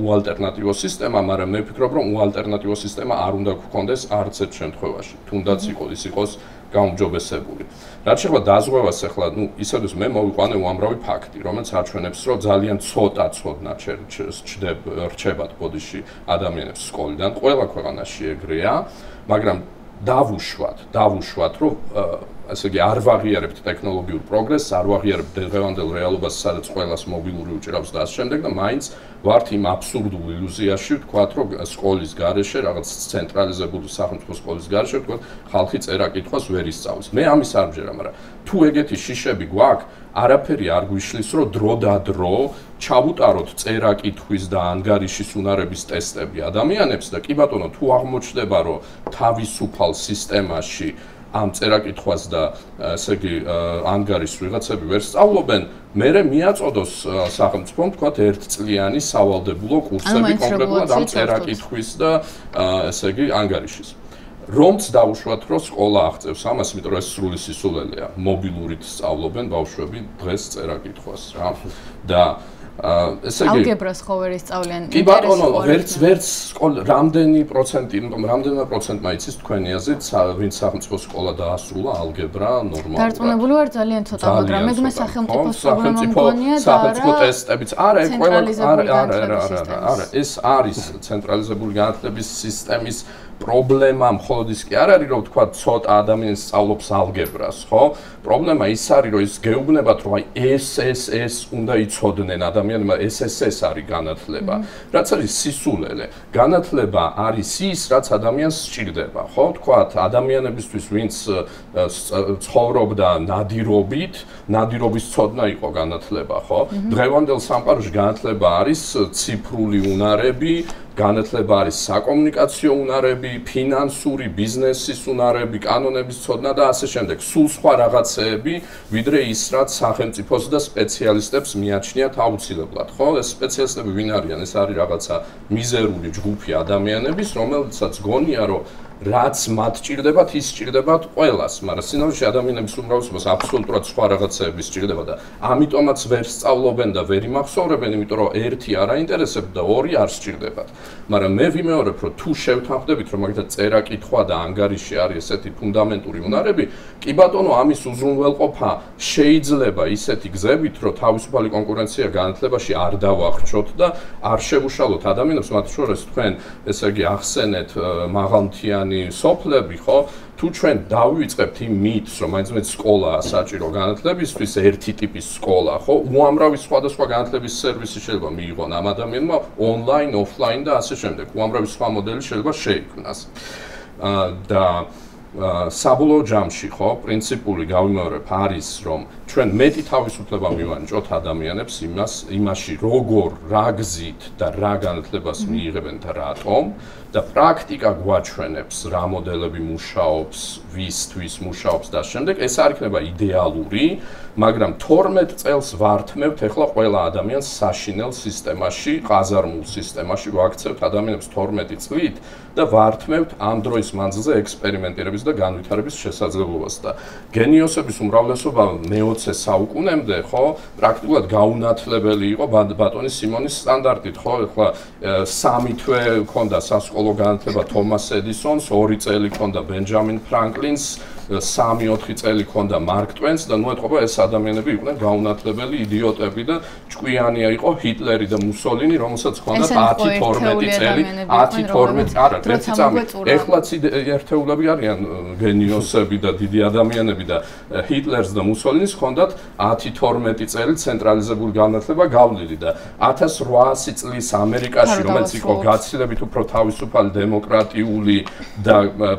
უალტერნატივო სისტემა, მაგრამ მე ვფიქრობ, რომ უალტერნატივო სისტემა არ უნდა გქონდეს არც ერთ შემთხვევაში. თუნდაც იყოს გაუმჯობესებული. რაც შეეხება დაზღვევას, ახლა, ისედაც მე მოვიყვანე უამრავი ფაქტი, რომელიც აჩვენებს, რომ ძალიან ცოტა ცოდნა რჩებათ ბოდიში ადამიანებს სკოლიდან. ყველა ქვეყანაში ეგრეა, მაგრამ დავუშვათ, რომ ასე იგი არ ვაღიარებთ ტექნოლოგიურ პროგრესს, არ ვაღიარებთ დღევანდელ რეალობას, სადაც ყველას მობილური უჭირავს და ასე შემდეგ და მაინც ვართ იმ აბსურდულ ილუზიაში, ვთქვათ, რომ სკოლის გარეშე, რაღაც ცენტრალიზებული სახელმწიფო სკოლის გარეშე, ვთქვათ, ხალხი წერა-კითხვას ვერ ისწავლის. მე ამის არ მჯერა, მაგრამ თუ ეგეთი შიშები გვაქვს, არაფერი არ გვიშლის, რომ დრო და დრო ჩავუტაროთ წერა-კითხვის და ანგარიშის უნარების ტესტები ადამიანებს და კი ბატონო, თუ აღმოჩნდება, რომ თავისუფალ სისტემაში ამ წერა-კითხვას და ესე იგი ანგარიშს ვიღაცები ვერ სწავლობენ, მერე მიაწოდოს სახელმწიფომ, თქვათ, ერთწლიანი სავალდებულო კურსები კონკრეტულად ამ წერა-კითხვის და ესე იგი ანგარიშის. რომც დავუშვათ, რომ სკოლა აღწევს ამას, იმიტომ რომ ეს სრული სისულელეა. მობილურით სწავლობენ ბავშვები დღეს წერა-კითხვას, რა. და ესე იგი ალგებრას ხო ვერ ისწავლიან. კი ბატონო, ვერც სკოლა რამდენი პროცენტი, რამდენმა პროცენტმა იცის თქვენი აზრით, ვინც სახელმწიფო სკოლა დაასრულა ალგებრა ნორმალურად. დარწმუნებული ვარ ძალიან ცოტა, მაგრამ მე სახელმწიფო პროგრამა მგონია და სახელმწიფო ტესტებიც. არა, ეს არის ცენტრალიზებული განათლების სისტემის პრობლემა მხოლოდ ის კი არ არის, რომ თქვა ცოტა ადამიანს სწავლობს ალგებრას, ხო? პრობლემა ის არის, რომ ის გეუბნებათ, რომ აი ეს უნდა იცოდნენ ადამიანებმა, ეს არის განათლება. რაც არის სისულელე. განათლება არის ის, რაც ადამიანს სჭირდება, ხო? თქვა ადამიანებისთვის, ვინც ცხოვრობდა ნადირობის ცოდნა იყო განათლება, ხო? დღევანდელ სამყაროში განათლება არის ციფრული უნარები, განათლება არის საკომუნიკაციო უნარები, ფინანსური, ბიზნესის უნარები, კანონების ცოდნა და ასე შემდეგ. სულ სხვა რაღაცეები, ვიდრე ის, რაც სახელმწიფოს და სპეციალისტებს მიაჩნიათ აუცილებლად, ხო? ეს სპეციალისტები ვინ არიან? ეს არის რაღაცა მიზერული ჯგუფი ადამიანების, რომელსაც გონია, რომ რაც მათ ჭირდებათ, ის ჭირდებათ ყველას, მაგრამ სინამდვილეში ადამიანების უმრავლესობას აბსოლუტურად სხვა რაღაცეები სჭირდება და ამიტომაც ვერ სწავლობენ და ვერ იმახსოვრებენ, იმიტომ რომ ერთი არ აინტერესებთ და ორი არ სჭირდებათ. მაგრამ მე ვიმეორებ, რომ თუ შევთანხმდებით, რომ მაგალითად წერა-კითხვა და ანგარიში არის ესეთი ფუნდამენტური უნარები, კი ბატონო, ამის უზრუნველყოფა შეიძლება ისეთი გზებით, რომ თავისუფალი კონკურენცია განათლებაში არ დავახრჩოთ და არ შევუშალოთ ადამიანებს, მათ შორის თქვენ, ესე იგი, ახსენეთ მაღალმთიანი სოფლები, ხო? თუ ჩვენ დავივიწყებთ იმ მითს, რომ მაინც სკოლაა საჭირო განათლებისთვის, ერთი ტიპის სკოლა, ხო? უამრავი სხვადასხვა განათლების სერვისი შეიძლება მიიღონ ამ ადამიანმა, ონლაინ, ოფლაინ და ასე შემდეგ. უამრავი სხვა მოდელი შეიძლება შეიქმნას. და საბოლოო ჯამში, ხო, პრინციპული გავიმეორებ არის, რომ ჩვენ მეტი თავისუფლება მივანიჭოთ ადამიანებს იმაში, როგორ, რა გზით და რა განათლებას მიიღებენ და რატომ და პრაქტიკა გვაჩვენებს რა მოდელები მუშაობს, ვისთვის მუშაობს და შემდეგ ეს არ იქნება იდეალური, მაგრამ 12 წელს ვართმევთ ახლა ყველა ადამიანს საშინელ სისტემაში, ყაზარმულ სისტემაში ვაქცევთ ადამიანებს 12 წლით და ვართმევთ ამ დროის მანძილზე ექსპერიმენტირების და განვითარების შესაძლებლობას და გენიოსების უმრავლესობა მე-20 საუკუნემდე, ხო, პრაქტიკულად გაუნათლებელი იყო ბატონის სიმონის სტანდარტით, ხო, ახლა 3 თვე ქონდა სასკოლო განათლება თომას ედისონს, 2 წელი ქონდა ბენჯამინ ფრანკლინს, 3-4 წელი ქონდა მარკ ტვენს და ნუ ეთყობა ეს ადამიანები იყვნენ გაუნათლებელი იდიოტები და ჭკვიანია იყო ჰიტლერი და მუსოლინი, რომელსაც ქონდათ 10-12 წელი, 10-12 არა, ერთი წამი. ეხლაც ერთეულები არიან გენიოსები და დიდი ადამიანები და ჰიტლერს და მუსოლინს ქონდათ 10-12 წელი ცენტრალიზებული განათლება გავლილი და 1800 წლის ამერიკაში, რომელიც იყო გაცილებით უფრო თავისუფალი, დემოკრატიული და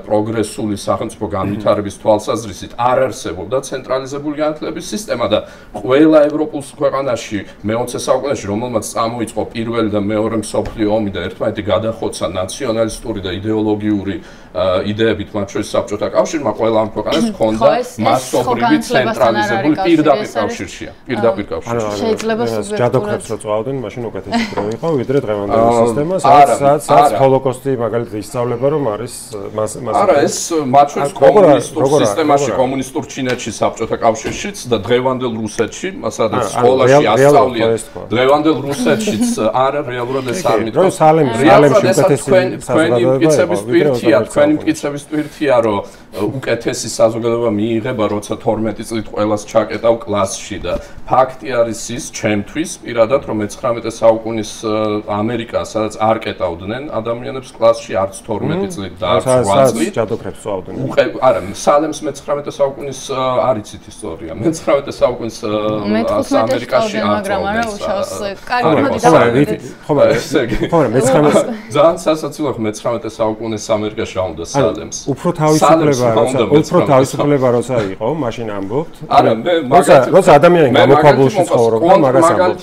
პროგრესული სახელმწიფო განვითარების თვალსაზრისით არ არსებობდა ცენტრალიზებული განათლების სისტემა და ყველა ევროპულ ქვეყანაში მე-20 საუკუნეში, რომელმაც წამოიწყო პირველი და მეორე მსოფლიო ომი და ერთმანეთი გადახოცა ნაციონალისტური და იდეოლოგიური იდეებით, მათ შორის საბჭოთა კავშირმა, ყველა ამ ქვეყანას ჰქონდა მასობრივი ცენტრალიზებული პირდაპირ კავშირშია. პირდაპირ კავშირში. შეიძლება ჯადოქრებს რო წვავდნენ, მაშინ უკეთესი დრო იყო, ვიდრე დღევანდელი სისტემა, სადაც ჰოლოკოსტი მაგალითად ისწავლება, რომ არის არა, ეს მათ შორის კომუნისტურ სისტემაში, კომუნისტურ ჩინეთში, საბჭოთა კავშირშიც და დღევანდელ რუსეთში, სადაც სკოლაში ასწავლიან. დღევანდელ რუსეთშიც არა რეალურად ეს არ მითქვა. სალემში უკეთესი თქვენი მტკიცების ტვირთია, თქვენი მტკიცების ტვირთია, რომ უკეთესი საზოგადოება მიიღება, როცა 12 წლით ყველას ჩაკეტავ კლასში და ფაქტი არის ის, ჩემთვის პირადად, რომ 19 საუკუნის ამერიკა, სადაც არ კეტავდნენ ადამიანებს კლასში არც 12 წლით და არც 8 წლით. ჯადოქრებს წვავდნენ. არა, სალემს 19 საუკუნის არ იცით ისტორია. 19 საუკუნის ამერიკაში არ მაგრამ არა უშავს ძალიან სასაცილო 19 საუკუნის ამერიკაში რა უნდა სალემს. უფრო თავისუფლება როცა იყო, მაშინ ამბობთ. არა, როცა ადამიანი გამოქვაბულში ცხოვრობდა, მაგას ამბობთ.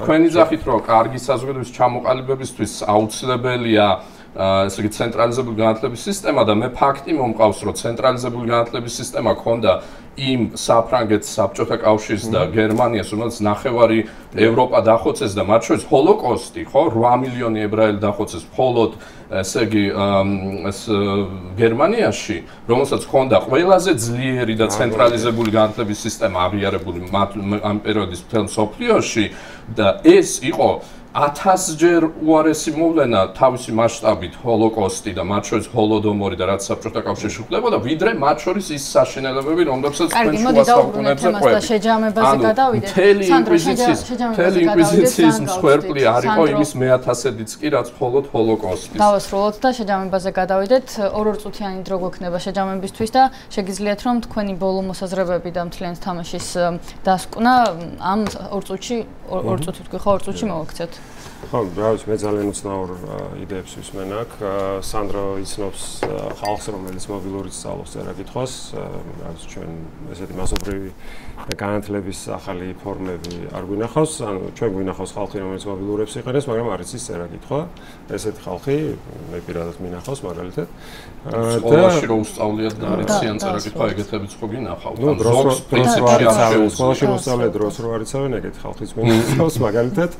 თქვენი ძახით რომ კარგი საზოგადოების ჩამოყალიბებისთვის აუცილებელია ესე იგი ცენტრალიზებული განათლების სისტემა და მე ფაქტი მომყავს რომ ცენტრალიზებული განათლების სისტემა ქონდა იმ საფრანგეთს, საბჭოთა კავშირს და გერმანიას, რომელიც ნახევარი ევროპა დახოცეს და მათ შორის ჰოლოკოსტი, ხო, 8 მილიონი ებრაელი დახოცეს მხოლოდ ესე იგი გერმანიაში, რომელსაც ჰქონდა ყველაზე ძლიერი და ცენტრალიზებული განათლების სისტემა აღიარებული ამ პერიოდის მთელ მსოფლიოში და ეს იყო 1000-ჯერ უარესი მოვლენა თავისი მასშტაბით ჰოლოკოსტი და მათ შორის ჰოლოდომორი და რაც საბჭოთა კავშირში ხდებოდა, ვიდრე მათ შორის ის საშინელებები, რომლებსაც თქვენ შუა საუკუნეებზე ყვებით. შეჯამებაზე გადავიდეთ. მთელი ინკვიზიციის მსხვერპლი არ იყო იმის მე-1000-ედიც კი, რაც მხოლოდ ჰოლოკოსტის. დავასრულოთ და შეჯამებაზე გადავიდეთ. 2 წუთიანი დრო გვექნება შეჯამებისთვის და შეგიძლიათ რომ თქვენი ბოლო მოსაზრებები და მთლიანად თამაშის დასკვნა ამ 2 წუთში, 2 წუთი თქვი ხო, 2 წუთში მოვაქცევთ. ხო, ბრავის, მე ძალიან უცნაურ იდეებს ვისმენ აქ. სანდრო იცნობს ხალხს, რომელიც მობილურით სწავლობს წერა-კითხვას, რაც ჩვენ ესეთი მასობრივი განათლების ახალი ფორმები არ გვინახავს, ანუ ჩვენ გვინახავს ხალხი, რომელიც მობილურებს იყენებს, მაგრამ არ იცის წერა-კითხვა. ესეთი ხალხი მე პირადად მინახავს მაგალითად. სკოლაში რო უსწავლიათ და არიციან წერა-კითხვა, ეგეთებიც ხო გინახავთ. ანუ ზოგს პრინციპში არის, სკოლაში რო უსწავლეთ, დროს რო არიცავენ, ეგეთი ხალხიც მინახავს მაგალითად.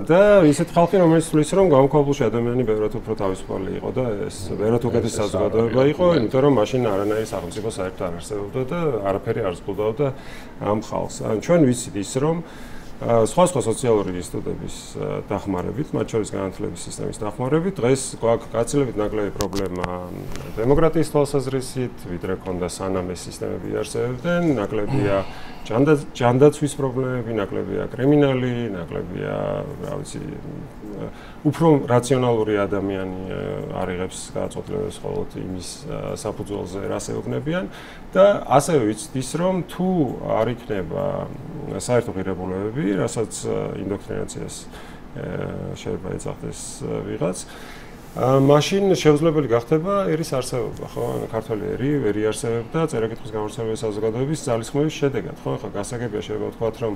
და ისეთ ხალხი, რომელიც თulis რომ გამოქვაბულში ადამიანი ბევრად უფრო თავისუფალი იყო და ეს ბევრად უკეთესი საზოგადოება იყო, იმიტომ რომ მაშინ არანაირი სახელმწიფო საერთოდ არ არსებობდა და არაფერი არ ზღუდავდა ამ ხალხს. ან ჩვენ ვიცით ის რომ სხვა სოციალური ინსტიტუტების დახმარებით, მათ შორის განათლების სისტემის დახმარებით, დღეს გვაქვს გაცილებით ნაკლები პრობლემა დემოკრატიის თვალსაზრისით, ვიდრე ქონდა სანამ ეს სისტემები არსებობდნენ, ნაკლებია ჯანდაცვის პრობლემები, ნაკლებია კრიმინალი, ნაკლებია, რა ვიცი, უფრო რაციონალური ადამიანი არ იღებს გადაწყვეტილებებს მხოლოდ იმის საფუძველზე, რას ეუბნებიან და ასევე ვიცით ის, რომ თუ არ იქნება საერთო ღირებულებები, რასაც ინდოქტრინაციას შეიძლება ეძახდეს ვიღაც, მაშინ შეუძლებელი გახდება ერის არსებობა, ხო? ქართველი ერი ვერ იარსებებდა წერა-კითხვის გამავრცელებელი საზოგადოების ძალისხმევის შედეგად, ხო? ახლა გასაგებია შეიძლება ვთქვათ, რომ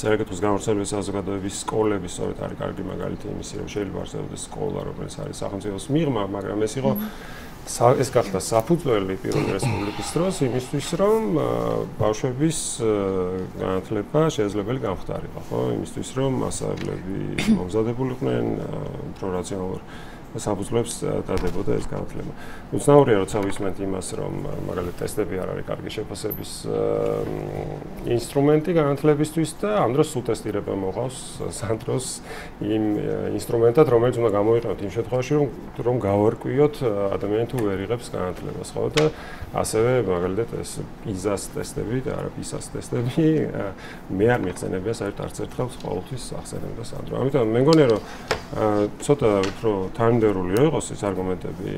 წერა-კითხვის გამავრცელებელი საზოგადოების სკოლების სწორედ არის კარგი მაგალითი იმისი, რომ შეიძლება არსებობდეს სკოლა, რომელიც არის სახელმწიფოს მიღმა, მაგრამ ეს იყო ეს გახდა საფუძველი პირველი რესპუბლიკის დროს იმისთვის, რომ ბავშვების განათლება შესაძლებელი გამხდარიყო, ხო? იმისთვის, რომ მასწავლებლები მომზადებულიყვნენ უფრო რაციონალურ საფუძვლებს დადებოდა ეს განათლება. უცნაურია, როცა ვისმენთ იმას, რომ მაგალითად ტესტები არ არის კარგი შეფასების ინსტრუმენტი განათლებისთვის და ამ დროს სულ ტესტირება მოყავს სანდროს იმ ინსტრუმენტად, რომელიც უნდა გამოვიყენოთ იმ შემთხვევაში, რომ გავარკვიოთ ადამიანი თუ ვერ იღებს განათლებას, ხო? და ასევე მაგალითად ეს PISA-ს ტესტები და არა PISA-ს ტესტები მე არ მიხსენებია საერთოდ არც ერთხელ ყოველთვის ახსენებდა სანდრო. ამიტომ მე მგონია, რომ ცოტა უფრო თანმიმდევრული იყოს ეს არგუმენტები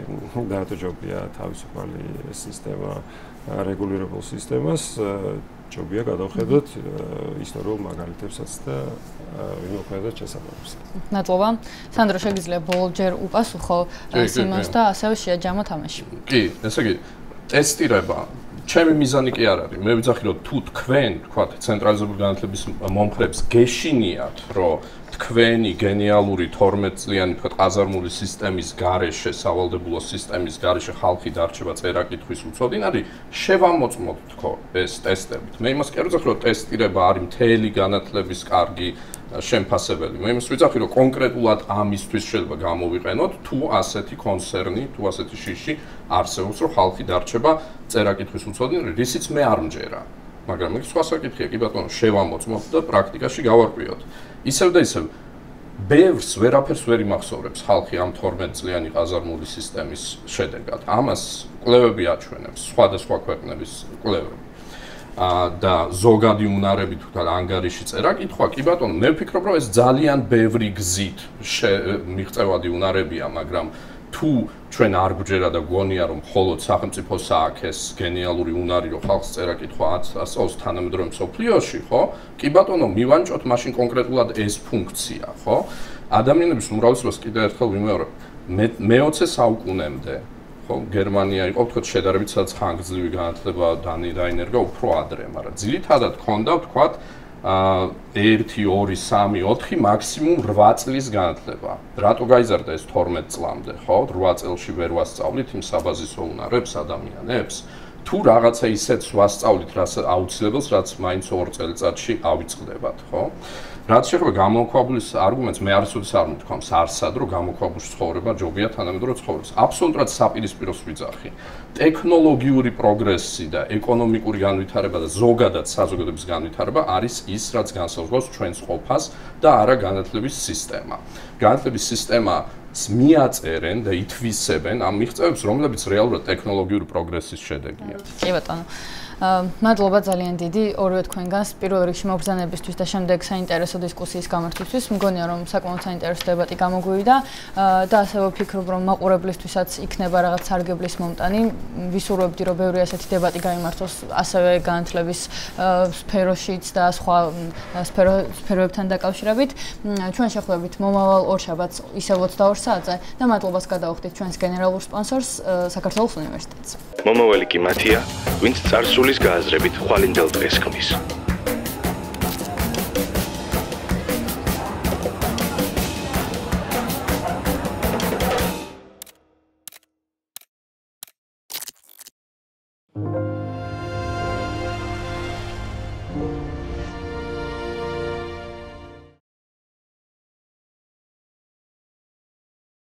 დააჯობია თავისუფალი სისტემა რეგულირებულ სისტემას ჯობია გადავხედოთ ისტორიულ მაგალითებსაც და ვიმოქმედოთ შესაბამისად. მადლობა. სანდრო, შეგიძლია ბოლჯერ უპასუხო სიმონს და ასევე შეაჯამო თამაში. კი, ესე იგი, ტესტირება ჩემი მიზანი კი არ არის. მე ვიძახი, რომ თუ თქვენ, თქვათ, ცენტრალიზებული განათლების მომხრეებს გეშინიათ, რომ თქვენი გენიალური 12 წლიანი თქვათ ყაზარმული სისტემის გარეშე, სავალდებულო სისტემის გარეშე ხალხი დარჩება წერა-კითხვის უცოდინარი, შევამოწმოთ თქო ეს ტესტებით. მე იმას კი არ ვიძახი, რომ ტესტირება არის მთელი განათლების კარგი შემფასებელი. მე იმას ვიძახი, რომ კონკრეტულად ამისთვის შეიძლება გამოვიყენოთ, თუ ასეთი კონცერნი, თუ ასეთი შიში არსებობს, რომ ხალხი დარჩება წერა-კითხვის უცოდინარი, რისიც მე არ მჯერა. მაგრამ ეს სხვა საკითხია, კი ბატონო, შევამოწმოთ და პრაქტიკაში გავარკვიოთ. ისევ და ისევ ბევრს ვერაფერს ვერ იმახსოვრებს ხალხი ამ 12 წლიანი ყაზარმული სისტემის შედეგად. ამას კვლევები აჩვენებს, სხვადასხვა ქვეყნების კვლევები. და ზოგადი უნარები თუ ანგარიში წერა-კითხვა, კი ბატონო, მე ვფიქრობ, რომ ეს ძალიან ბევრი გზით მიღწევადი უნარებია, მაგრამ თუ ჩვენ არ გვჯერა და გვგონია, რომ მხოლოდ სახელმწიფოს აქვს ეს გენიალური უნარი, რომ ხალხს წერა-კითხვა ასწავლოს თანამედროვე მსოფლიოში, ხო? კი ბატონო, მივანჭოთ მაშინ კონკრეტულად ეს ფუნქცია, ხო? ადამიანების უმრავლესობას კიდევ ერთხელ ვიმეორებ, მე-20 საუკუნემდე, ხო, გერმანია იყო, ვთქვათ, შედარებით სადაც ხანგრძლივი განათლება დაინერგა უფრო ადრე, მაგრამ ძირითადად ჰქონდა, ვთქვათ, 1, 2, 3, 4, მაქსიმუმ 8 წლის განათლება. რატო გაიზარდა ეს 12 წლამდე, ხო? 8 წელში ვერ ვასწავლით იმ საბაზისო უნარებს ადამიანებს. თუ რაღაცა ისეთს ვასწავლით, რაც აუცილებელს, რაც მაინც 2 წელიწადში ავიწყდებათ, ხო? რაც შეეხება გამოქვაბულის არგუმენტს, მე არასოდეს არ მithქვამს არსად, რომ გამოქვაბულში ცხოვრება ჯობია თანამედროვე ცხოვრებას. აბსოლუტურად საპირისპიროს ვიძახი. ტექნოლოგიური პროგრესი და ეკონომიკური განვითარება და ზოგადად საზოგადოების განვითარება არის ის, რაც განსაზღვრავს ჩვენს ყოფას და არა განათლების სისტემა. განათლების სისტემას მიაწერენ და ითვისებენ ამ მიღწევებს, რომლებიც რეალურად ტექნოლოგიური პროგრესის შედეგია. კი ბატონო. მადლობა ძალიან დიდი ორივე თქვენგანს პირველ რიგში მობრძანებისთვის და შემდეგ საინტერესო დისკუსიის გამართვისთვის. მგონია, რომ საკმაოდ საინტერესო დებატი გამოგვივიდა და ასევე ვფიქრობ, რომ მაყურებლისთვისაც იქნება რაღაც სარგებლის მომტანი. ვისურვებდი, რომ ბევრი ასეთი დებატი გაიმართოს ასევე განათლების სფეროშიც და სხვა სფეროებთან დაკავშირებით. ჩვენ შეხვდებით მომავალ ორშაბათს ისევ 22 საათზე და მადლობას გადავხდით ჩვენს გენერალურ სპონსორს საქართველოს უნივერსიტეტს. მომავალი კი მათია, ვინც წარსულის გააზრებით ხვალინდელ დღეს ქმნის. Thank you.